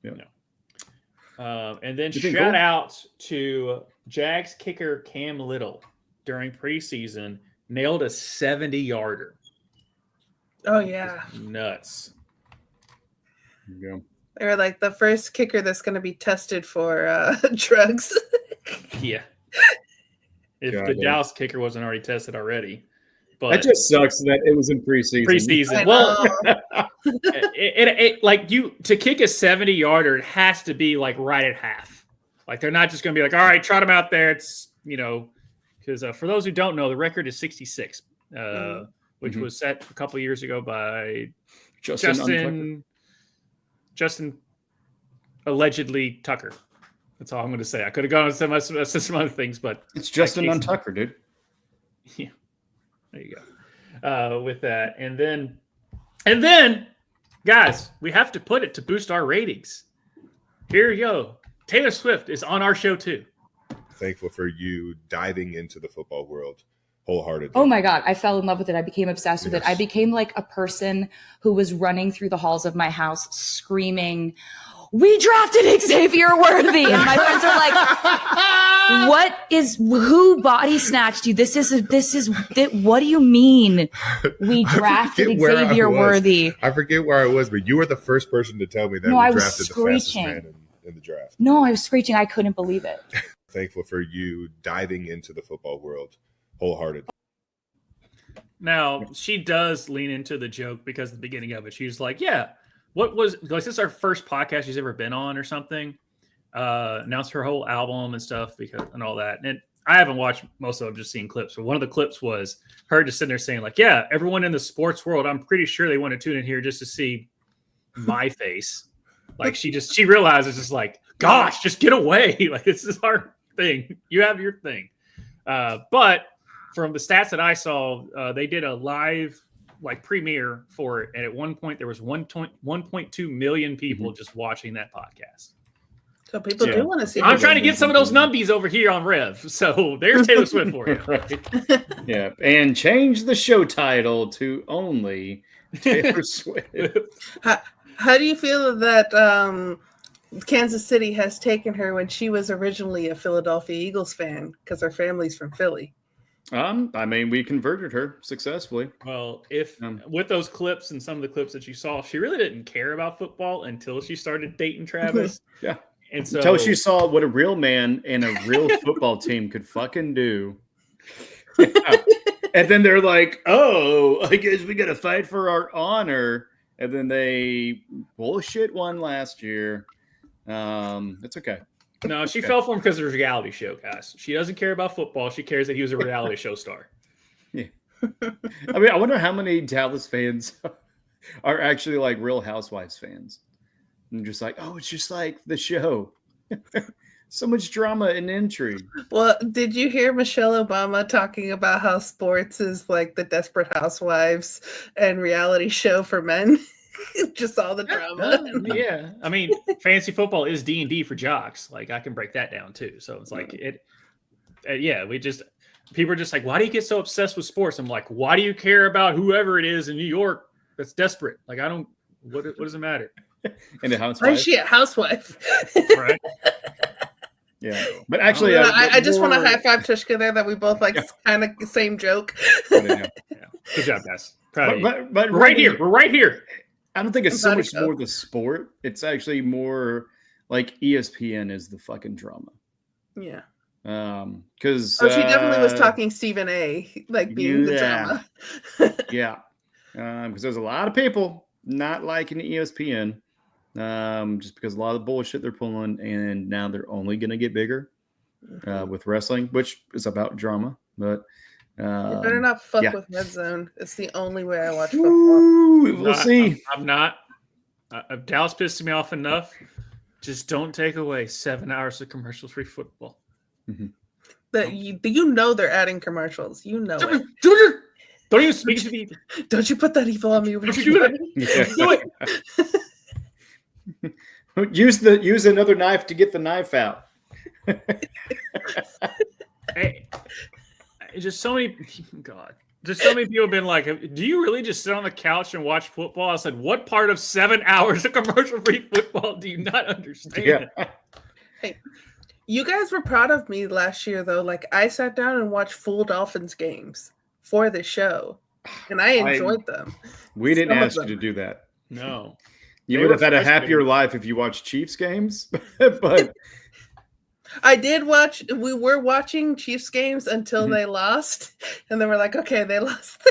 No. And then shout out to Jags kicker Cam Little during preseason, nailed a 70-yarder. Oh, yeah. Nuts. Yeah. They were like the first kicker that's going to be tested for drugs. Yeah. If the Dallas kicker wasn't already tested already. But that just sucks that it was in preseason. Well, to kick a 70-yarder, it has to be like right at half. Like they're not just going to be like, all right, trot him out there. It's, because for those who don't know, the record is 66, which was set a couple of years ago by Justin allegedly Tucker. That's all I'm going to say. I could have gone and said some other things, but it's Justin on Tucker, dude. Yeah. There you go. With that. And then, guys, we have to put it to boost our ratings. Here you go. Taylor Swift is on our show too. Thankful for you diving into the football world wholeheartedly. Oh my God. I fell in love with it. I became obsessed with it. I became like a person who was running through the halls of my house screaming, "We drafted Xavier Worthy." And my friends are like, who body snatched you? What do you mean we drafted Xavier Worthy? I forget where I was, but you were the first person to tell me that we drafted the fastest man in the draft. No, I was screeching. I couldn't believe it. Thankful for you diving into the football world wholeheartedly. Now, she does lean into the joke because at the beginning of it, she was like, yeah, was this is our first podcast she's ever been on or something? Announced her whole album and stuff and all that. And I haven't watched most of them, just seen clips. But one of the clips was her just sitting there saying like, yeah, everyone in the sports world, I'm pretty sure they want to tune in here just to see my face. Like she realizes it's like, gosh, just get away. Like this is our thing. You have your thing. But from the stats that I saw, they did a live like premiere for it, and at one point there was 1.2 million people just watching that podcast. So people do want to see. I'm trying to get some of those numbies over here on Rev. So there's Taylor Swift for you. Right. Yeah, and change the show title to only Taylor Swift. How do you feel that Kansas City has taken her when she was originally a Philadelphia Eagles fan because her family's from Philly? I mean, we converted her successfully. Well, if with those clips and some of the clips that you saw, she really didn't care about football until she started dating Travis. Yeah. And so until she saw what a real man and a real football team could fucking do. Yeah. And then they're like, oh, I guess we got to fight for our honor. And then they bullshit won last year. It's okay. No, she fell for him because of his reality show, guys. She doesn't care about football. She cares that he was a reality show star. Yeah. I mean, I wonder how many Dallas fans are actually like Real Housewives fans. And just like, oh, it's just like the show. So much drama and intrigue. Well, did you hear Michelle Obama talking about how sports is like the Desperate Housewives and reality show for men? Just all the drama. Yeah, I mean, fantasy football is D&D for jocks. Like I can break that down too. So it's like people are just like, why do you get so obsessed with sports? I'm like, why do you care about whoever it is in New York that's desperate? Like I don't. What does it matter? And a housewife. Why is she a housewife? Right. Yeah, but actually, I just want to high five Tushka there that we both like kind of the same joke. Yeah. Good job, guys. Proud of you. But we're right here. We're right here. I don't think it's so much more the sport. It's actually more like ESPN is the fucking drama. Yeah. Because she definitely was talking Stephen A. like being the drama. Yeah. Because there's a lot of people not liking ESPN. Just because a lot of the bullshit they're pulling, and now they're only going to get bigger with wrestling, which is about drama. But you better not fuck with Red Zone. It's the only way I watch football. We'll see. I'm not. Dallas pissed me off enough. Just don't take away 7 hours of commercial-free football. Mm-hmm. You know they're adding commercials. You know it. Don't even speak to me. Don't you put that evil on me. Don't you do it. Do it. Use another knife to get the knife out. Hey, just so many people have been like, do you really just sit on the couch and watch football? I said, what part of 7 hours of commercial-free football do you not understand? Yeah. Hey, you guys were proud of me last year, though. Like, I sat down and watched full Dolphins games for the show, and I enjoyed them. We didn't ask you to do that. No. You would have had a happier life if you watched Chiefs games, but... I did watch. We were watching Chiefs games until they lost, and then we're like, okay, they lost.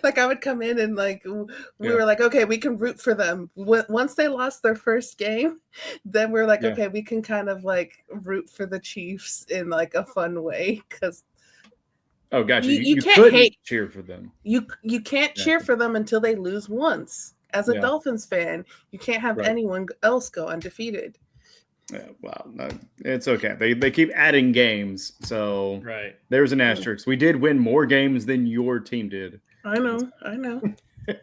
Like I would come in and like we were like, okay, we can root for them. Once they lost their first game, then we're like, okay, we can kind of like root for the Chiefs in like a fun way because. Oh, gotcha. You can't cheer for them. You can't cheer for them until they lose once. As a Dolphins fan, you can't have anyone else go undefeated. Yeah, well, no, it's okay. They keep adding games, so there's an asterisk. We did win more games than your team did. I know.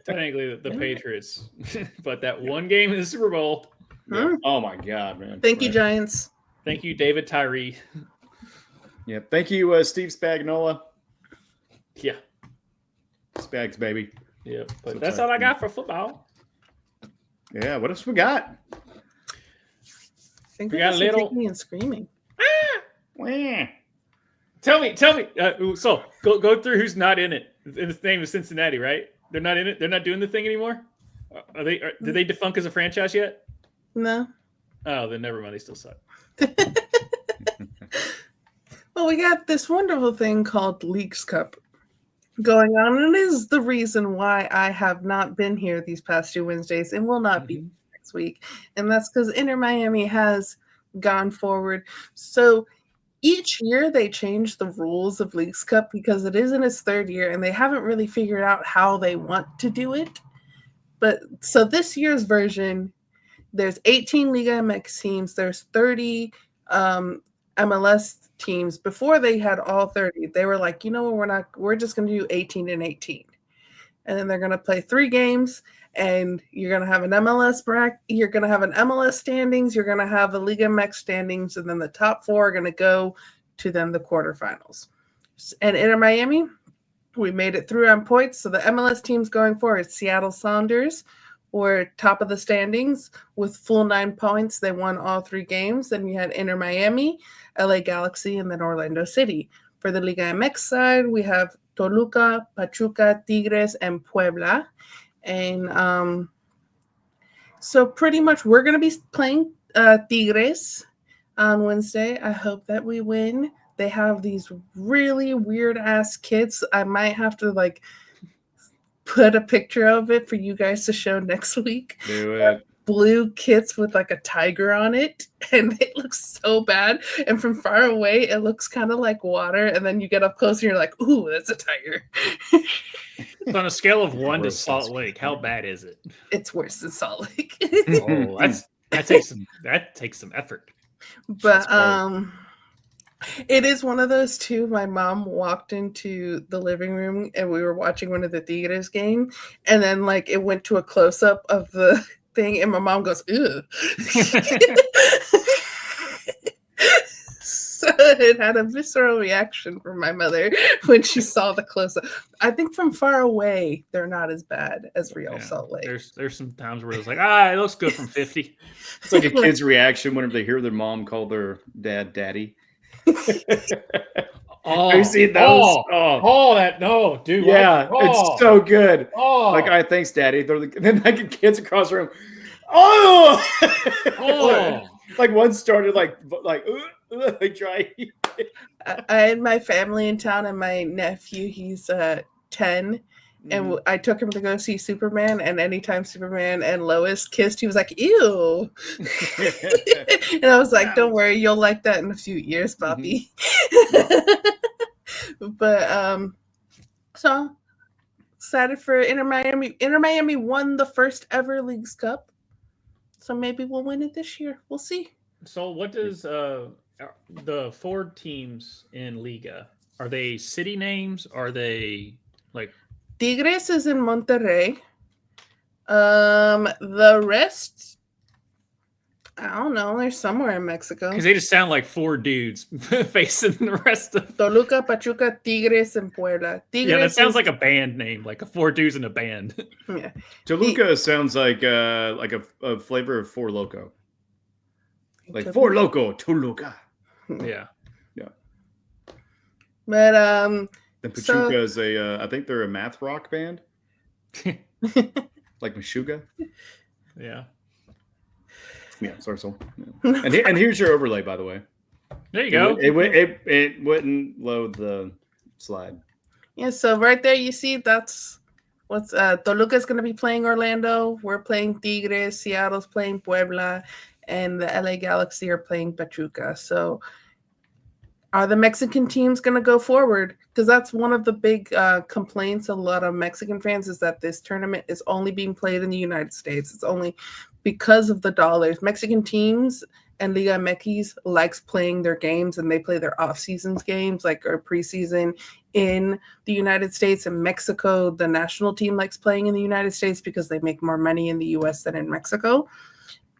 Technically, the Patriots, but that one game in the Super Bowl. Yeah. Oh my God, man! Thank you, Giants. Thank you, David Tyree. Yeah, thank you, Steve Spagnuolo. Yeah, Spags, baby. Yeah, but that's all I got for football. Yeah, what else we got? We got a little kicking and screaming. Tell me. So go through who's not in it. In the name of Cincinnati, right? They're not in it. They're not doing the thing anymore. Did they defunk as a franchise yet? No. Oh, then never mind. They still suck. Well, we got this wonderful thing called Leagues Cup going on, and it is the reason why I have not been here these past 2 Wednesdays and will not be next week. And that's because Inter Miami has gone forward. So each year they change the rules of Leagues Cup because it is in its 3rd year and they haven't really figured out how they want to do it. But so this year's version there's 18 Liga MX teams. There's 30 MLS teams. Before they had all 30, they were like, you know what, we're just going to do 18 and 18. And then they're going to play 3 games, and you're going to have an MLS bracket. You're going to have an MLS standings. You're going to have a Liga MX standings, and then the top 4 are going to go to then the quarterfinals. And Inter Miami, we made it through on points. So the MLS teams going forward, Seattle Sounders were top of the standings with full 9 points. They won all 3 games. Then you had Inter Miami, LA Galaxy, and then Orlando City. For the Liga MX side, we have Toluca, Pachuca, Tigres, and Puebla. And so pretty much we're going to be playing Tigres on Wednesday. I hope that we win. They have these really weird-ass kids. I might have to, like, put a picture of it for you guys to show next week. Do it. Blue kits with like a tiger on it, and it looks so bad. And from far away, it looks kind of like water. And then you get up close, and you're like, "Ooh, that's a tiger." So on a scale of 1 to Salt Lake, how bad is it? It's worse than Salt Lake. Oh, that takes some effort. But it is one of those too. My mom walked into the living room, and we were watching one of the Tigres game, and then like it went to a close up of the thing, and my mom goes, "Ew." So it had a visceral reaction from my mother when she saw the close up. I think from far away, they're not as bad as real Salt Lake. There's some times where it's like, it looks good from 50. It's like a kid's reaction whenever they hear their mom call their dad daddy. Oh, have you seen those? No, dude. Yeah, it's so good. Oh, like, all right, thanks, daddy. They're like, and then like kids across the room. Oh, like one started like trying. I had my family in town, and my nephew, he's 10. And I took him to go see Superman, and anytime Superman and Lois kissed, he was like, "Ew." And I was like, "Don't worry, you'll like that in a few years, Bobby." But so excited for Inter Miami. Inter Miami won the first ever Leagues Cup, so maybe we'll win it this year. We'll see. So what does the 4 teams in Liga, are they city names? Are they like Tigres is in Monterrey. The rest, I don't know. They're somewhere in Mexico. Because they just sound like 4 dudes facing the rest of Toluca, Pachuca, Tigres, and Puebla. Tigres, yeah, that sounds like a band name, like a 4 dudes in a band. Yeah. Toluca sounds like a flavor of Four Loko. Like Four Loko, Toluca. Yeah. But And Pachuca is I think they're a math rock band. Like Meshuggah. Yeah. Yeah, sorry, so. Yeah. And here's your overlay, by the way. There you go. It wouldn't load the slide. Yeah, so right there you see that's what's Toluca's going to be playing Orlando. We're playing Tigres. Seattle's playing Puebla, and the LA Galaxy are playing Pachuca. So are the Mexican teams going to go forward? Because that's one of the big complaints of a lot of Mexican fans is that this tournament is only being played in the United States. It's only because of the dollars. Mexican teams and Liga MX likes playing their games, and they play their off-seasons games, like or preseason in the United States. And Mexico, the national team likes playing in the United States because they make more money in the U.S. than in Mexico.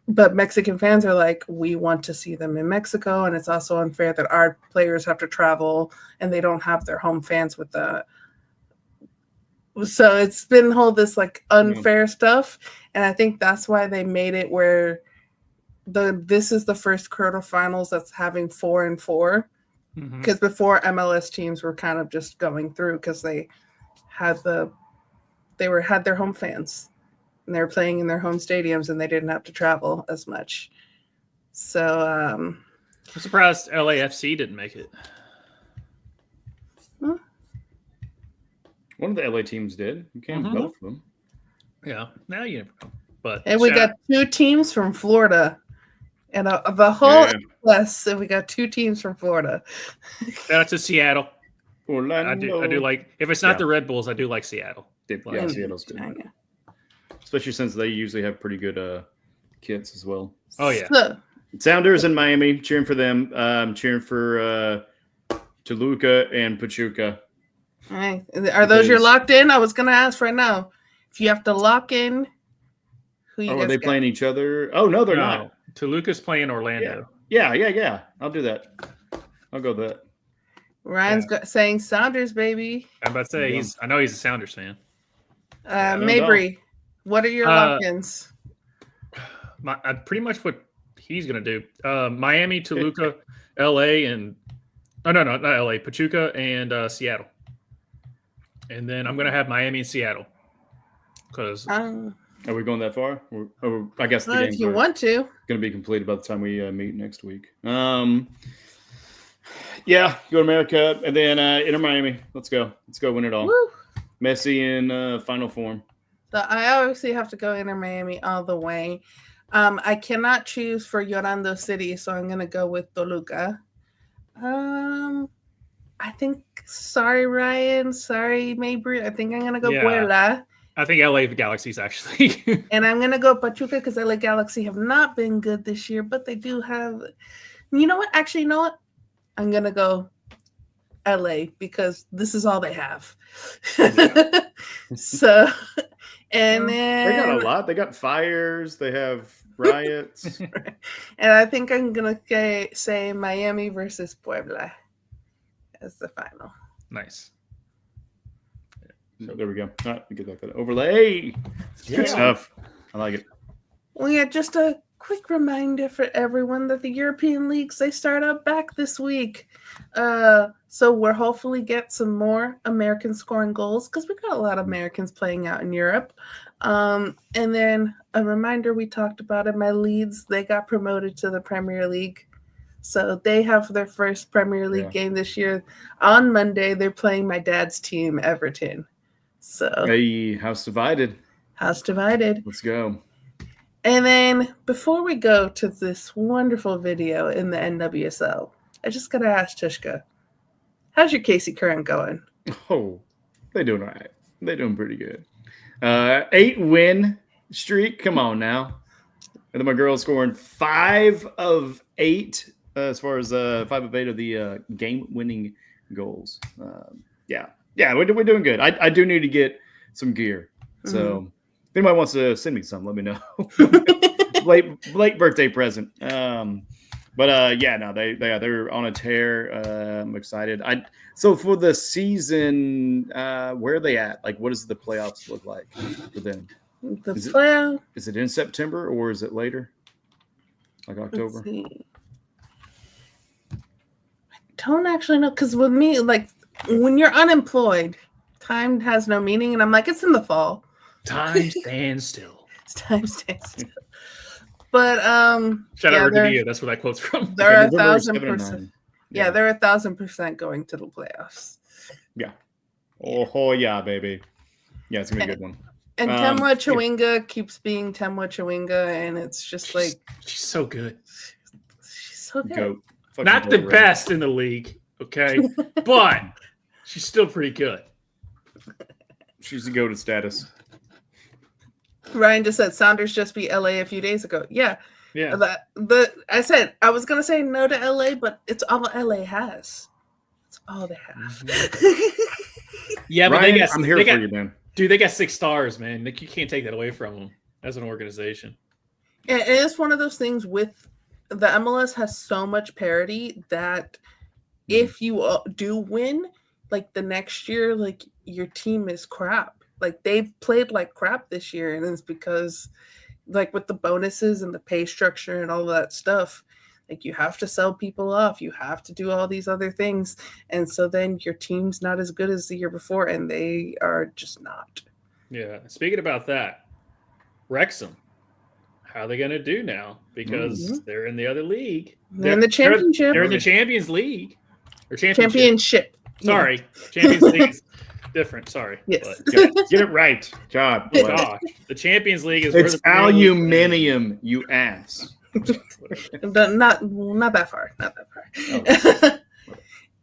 But Mexican fans are like, we want to see them in Mexico, and it's also unfair that our players have to travel and they don't have their home fans with the. So it's been this like unfair stuff, and I think that's why they made it where this is the first quarterfinals that's having 4 and 4, because before MLS teams were kind of just going through because they had had their home fans. And they were playing in their home stadiums, and they didn't have to travel as much. So I'm surprised LAFC didn't make it. Huh? One of the LA teams did. You can't both of them. Yeah, now you never know. But and we got 2 teams from Florida, and the whole MLS, and we got 2 teams from Florida. Shout out to Seattle. Orlando. I do like, if it's not the Red Bulls, I do like Seattle. Yeah, Seattle's good. Especially since they usually have pretty good kits as well. Oh yeah. Sounders in Miami, cheering for them. Cheering for Toluca and Pachuca. All right. Are those your locked in? I was gonna ask right now. If you have to lock in, who you guys are they got? playing each other? Oh no, they're not. Toluca's playing Orlando. Yeah. I'll do that. I'll go with that. Ryan's saying Sounders, baby. I'm about to say I know he's a Sounders fan. Mabry, what are your lock-ins? Pretty much what he's gonna do. Miami, Toluca, LA, and no, not LA, Pachuca and Seattle. And then I'm gonna have Miami and Seattle. Because are we going that far? I guess the games if you want to. Going to be completed by the time we meet next week. Yeah, go to America and then Inter Miami. Let's go win it all. Woo. Messi in final form. So I obviously have to go Inter Miami all the way. I cannot choose for Llorando City, so I'm going to go with Toluca. I think. Sorry, Ryan. Sorry, Mabry. I think I'm going to go Puebla. I think LA Galaxy's actually. And I'm going to go Pachuca because LA Galaxy have not been good this year, but they do have. You know what? Actually, you know what? I'm going to go LA because this is all they have. Yeah. So, and then. They got a lot. They got fires. They have riots. And I think I'm going to say Miami versus Puebla as the final. Nice. So there we go. All right, we get that overlay. Good stuff. I like it. Well, yeah, just a quick reminder for everyone that the European leagues, they start up back this week. So we'll hopefully get some more Americans scoring goals because we've got a lot of Americans playing out in Europe. And then a reminder we talked about it, my Leeds, they got promoted to the Premier League. So they have their first Premier League game this year. On Monday, they're playing my dad's team, Everton. So hey, house divided. House divided. Let's go. And then before we go to this wonderful video in the NWSL, I just gotta ask Tushka, how's your Casey Curran going? Oh, they're doing all right. They're doing pretty good. 8-win streak. Come on now. And then my girl's scoring 5 of 8 as far as 5 of 8 of the game-winning goals. Yeah, we're doing good. I do need to get some gear. So if anybody wants to send me some, let me know. late birthday present. But they're on a tear. I'm excited. So for the season, where are they at? Like, what does the playoffs look like for them? Is it in September or is it later? Like October? Let's see. I don't actually know because with me, like when you're unemployed, time has no meaning, and I'm like, it's in the fall. Time stands still. Time stands still. But shout out to you. That's where that quote's from. They're 1,000%. Yeah, they're 1,000% going to the playoffs. Yeah. Oh yeah, baby. Yeah, it's gonna be a good one. And Temwa Chawinga keeps being Temwa Chawinga, and it's just like she's so good. She's so good. Goat. Not the best in the league, okay, but she's still pretty good. She's the goated status. Ryan just said Sounders just beat LA a few days ago. Yeah. I said I was gonna say no to LA, but it's all LA has. It's all they have. Yeah, but Ryan, I'm here for you, man. Dude, they got 6 stars, man. Like, you can't take that away from them as an organization. Yeah, it is one of those things with the MLS has so much parity that if you do win, like the next year, like your team is crap. Like they've played like crap this year, and it's because like with the bonuses and the pay structure and all of that stuff, like you have to sell people off, you have to do all these other things, and so then your team's not as good as the year before, and they are just not. Yeah. Speaking about that, Wrexham, how are they going to do now? Because they're in the other league. They're in the championship. They're in the Champions League or championship. Sorry, Champions League. Different, sorry. Yes. Get it right. God bless. Gosh. The Champions League is it's aluminium, you ass. Not that far. Not that far.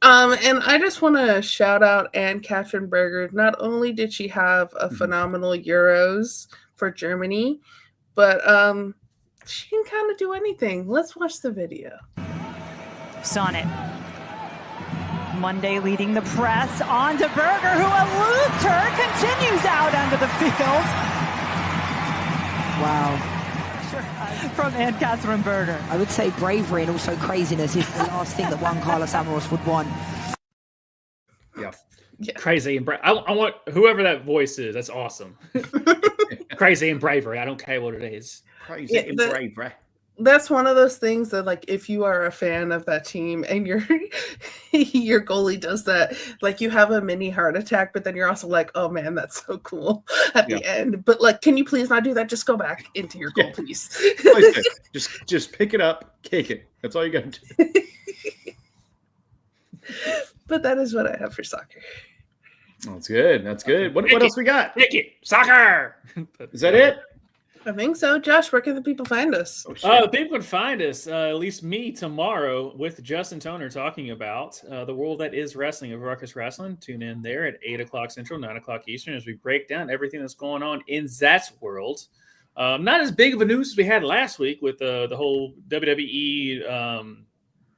And I just want to shout out Anne-Catherine Berger. Not only did she have a phenomenal Euros for Germany, but She can kind of do anything. Let's watch the video. Sonnet. Monday leading the press on to Berger, who eludes her, continues out onto the field. Wow. From Ann-Catherine Berger. I would say bravery and also craziness is the last thing that one Carlos Amorós would want. Yeah. Crazy and I want whoever that voice is. That's awesome. Crazy and bravery. I don't care what it is. Crazy and bravery. That's one of those things that, like, if you are a fan of that team and your goalie does that, like, you have a mini heart attack, but then you're also like, oh man, that's so cool at the end. But like, can you please not do that? Just go back into your goal, please. just pick it up, kick it. That's all you got to do. But that is what I have for soccer. That's good. That's good. What else we got? Kick it. Soccer. Is that it? I think so. Josh, where can the people find us? The people can find us, at least me, tomorrow with Justin Toner talking about the world that is wrestling of Ruckus Wrestling. Tune in there at 8 o'clock Central, 9 o'clock Eastern as we break down everything that's going on in that world. Not as big of a news as we had last week with the whole WWE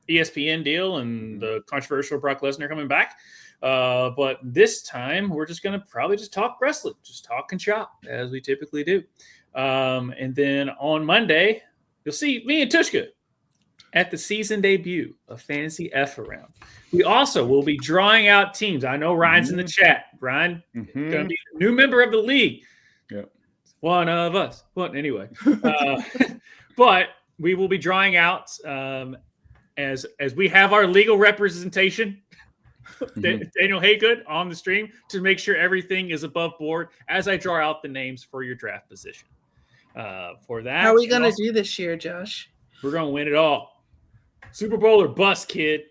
ESPN deal and the controversial Brock Lesnar coming back. But this time, we're just going to probably just talk wrestling, just talk and shop as we typically do. And then on Monday, you'll see me and Tushka at the season debut of Fantasy F Around. We also will be drawing out teams. I know Ryan's in the chat. Ryan, going to be a new member of the league. Yeah, one of us. Well, anyway, but we will be drawing out as we have our legal representation. Daniel Haygood on the stream to make sure everything is above board as I draw out the names for your draft position. For that, how are we going to do this year, Josh? We're going to win it all. Super Bowl or bust, kid.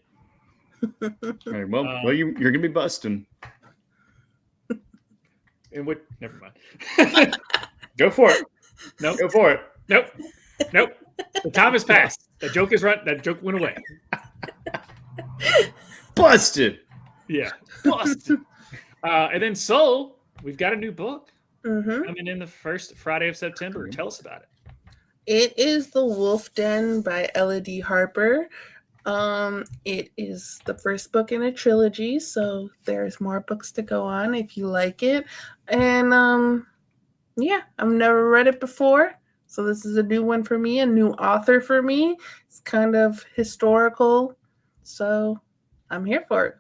All right, well, you're going to be busting. And what? Never mind. Go for it. Nope. Go for it. Nope. Nope. The time has passed. That joke is run. That joke went away. Busted. Yeah, busted. And then Soul, we've got a new book coming in the first Friday of September. Tell us about it. It is The Wolf Den by Ella D. Harper. It is the first book in a trilogy, so there's more books to go on if you like it. And yeah, I've never read it before, so this is a new one for me, a new author for me. It's kind of historical, so I'm here for it.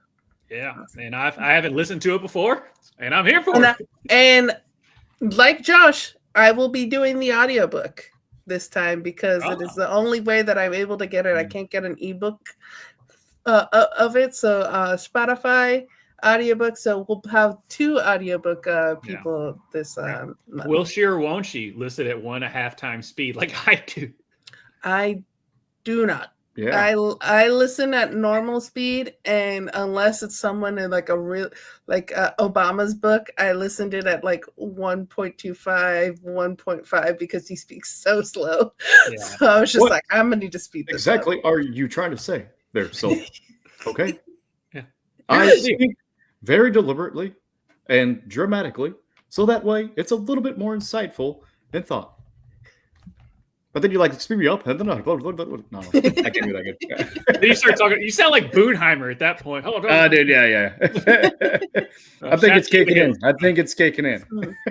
Yeah, and I haven't listened to it before, and I'm here for it. And like Josh, I will be doing the audiobook this time because it is the only way that I'm able to get it. I can't get an ebook of it, so Spotify audiobook. So we'll have 2 audiobook people this month. Will she or won't she listed at 1.5 times speed like I do? I do not. Yeah. I listen at normal speed, and unless it's someone in like a real Obama's book, I listened it at like 1.25, 1.5 because he speaks so slow. Yeah. So I was just I'm gonna need to speed this exactly up. Are you trying to say there? So okay. Yeah. I speak very deliberately and dramatically, so that way it's a little bit more insightful than thought. But then you like speed me up, and then no, I can't do that good. Then you start talking. You sound like Boonheimer at that point. Hold on, dude, yeah. I think it's kicking in.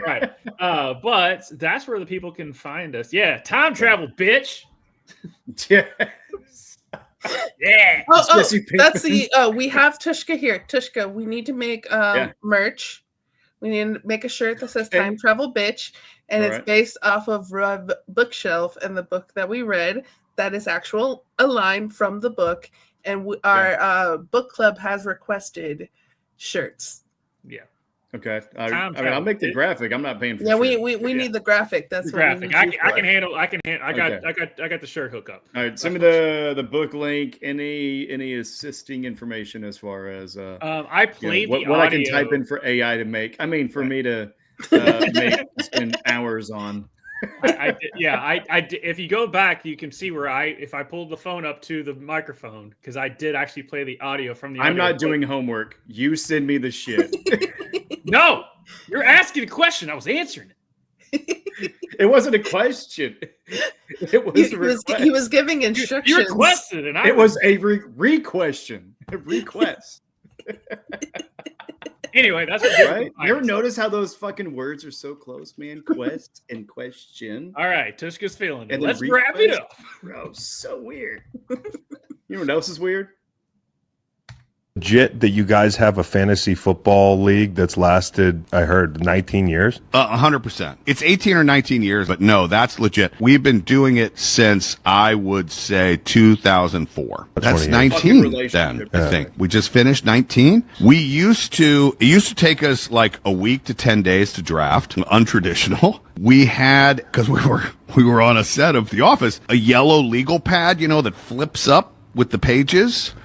Right, but that's where the people can find us. Yeah, time travel, bitch. Yeah. Yeah. That's the. We have Tushka here. Tushka, we need to make merch. We need to make a shirt that says "Time Travel Bitch," and it's based off of REV Bookshelf and the book that we read. That is a line from the book, and our book club has requested shirts. Yeah. Okay. I'll make the graphic. I'm not paying for. Yeah, we need the graphic. That's the graphic. I can handle. I got the shirt hookup. All right. Send me the book link. Any assisting information as far as I played what I can type in for AI to make. I mean, for me to spend hours on. If you go back, you can see where if I pulled the phone up to the microphone, because I did actually play the audio from the. I'm not doing homework. You send me the shit. No, you're asking a question. I was answering it. It wasn't a question. It was a request. He was giving instructions. You requested, and it was a re-question. A request. Anyway, that's what right. You ever notice how those fucking words are so close, man? Quest and question. All right, Tushka's feeling it. And let's wrap it up. Bro, so weird. You know what else is weird? Legit that you guys have a fantasy football league that's lasted, I heard, 19 years? 100%. It's 18 or 19 years, but no, that's legit. We've been doing it since, I would say, 2004. That's 19 then, I think. We just finished 19. It used to take us like a week to 10 days to draft, untraditional. We had, because we were on a set of The Office, a yellow legal pad, that flips up with the pages.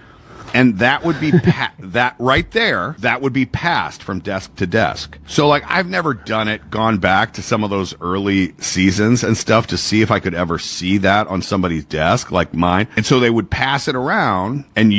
And that would be that right there. That would be passed from desk to desk. So like I've never done it, gone back to some of those early seasons and stuff to see if I could ever see that on somebody's desk like mine. And so they would pass it around and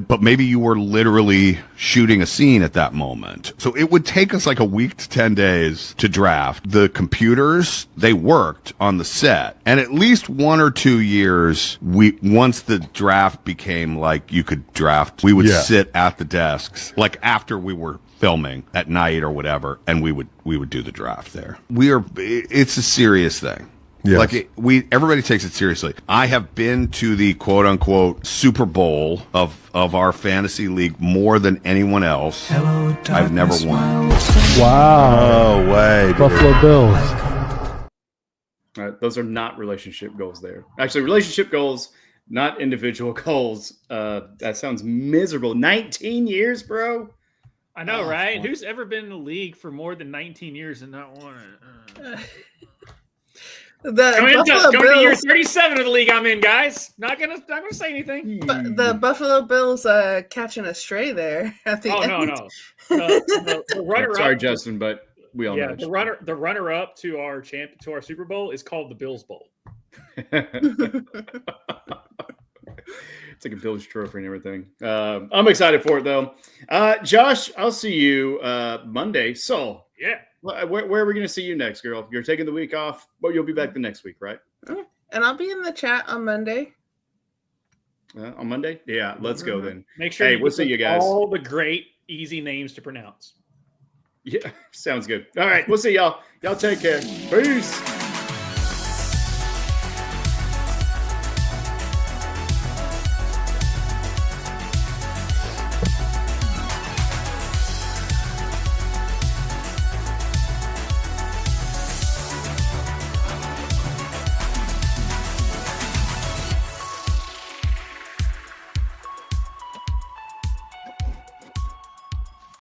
but maybe you were literally shooting a scene at that moment. So it would take us like a week to 10 days to draft. The computers, they worked on the set. And at least 1 or 2 years, once the draft became like you could draft, we would sit at the desks, like after we were filming at night or whatever, and we would do the draft there. It's a serious thing. Yes. Like everybody takes it seriously. I have been to the quote unquote Super Bowl of our fantasy league more than anyone else. I've never won. Wow. No way. Buffalo Bills. All right, those are not relationship goals there. Actually, relationship goals, not individual goals. That sounds miserable. 19 years, bro. I know, right? Who's ever been in the league for more than 19 years and not won it? Coming to year 37 of the league I'm in, guys. Not gonna say anything. But the Buffalo Bills catching a stray there at the end. No. The runner-up. Sorry, Justin, but we all know. The runner-up to our Super Bowl is called the Bills Bowl. It's like a Bills trophy and everything. I'm excited for it though. Josh, I'll see you Monday. So yeah. Where are we going to see you next, girl? You're taking the week off, but you'll be back the next week, right? And I'll be in the chat on Monday. On Monday? Yeah, let's go then. Make sure we'll see you guys. All the great, easy names to pronounce. Yeah, sounds good. All right, we'll see y'all. Y'all take care. Peace.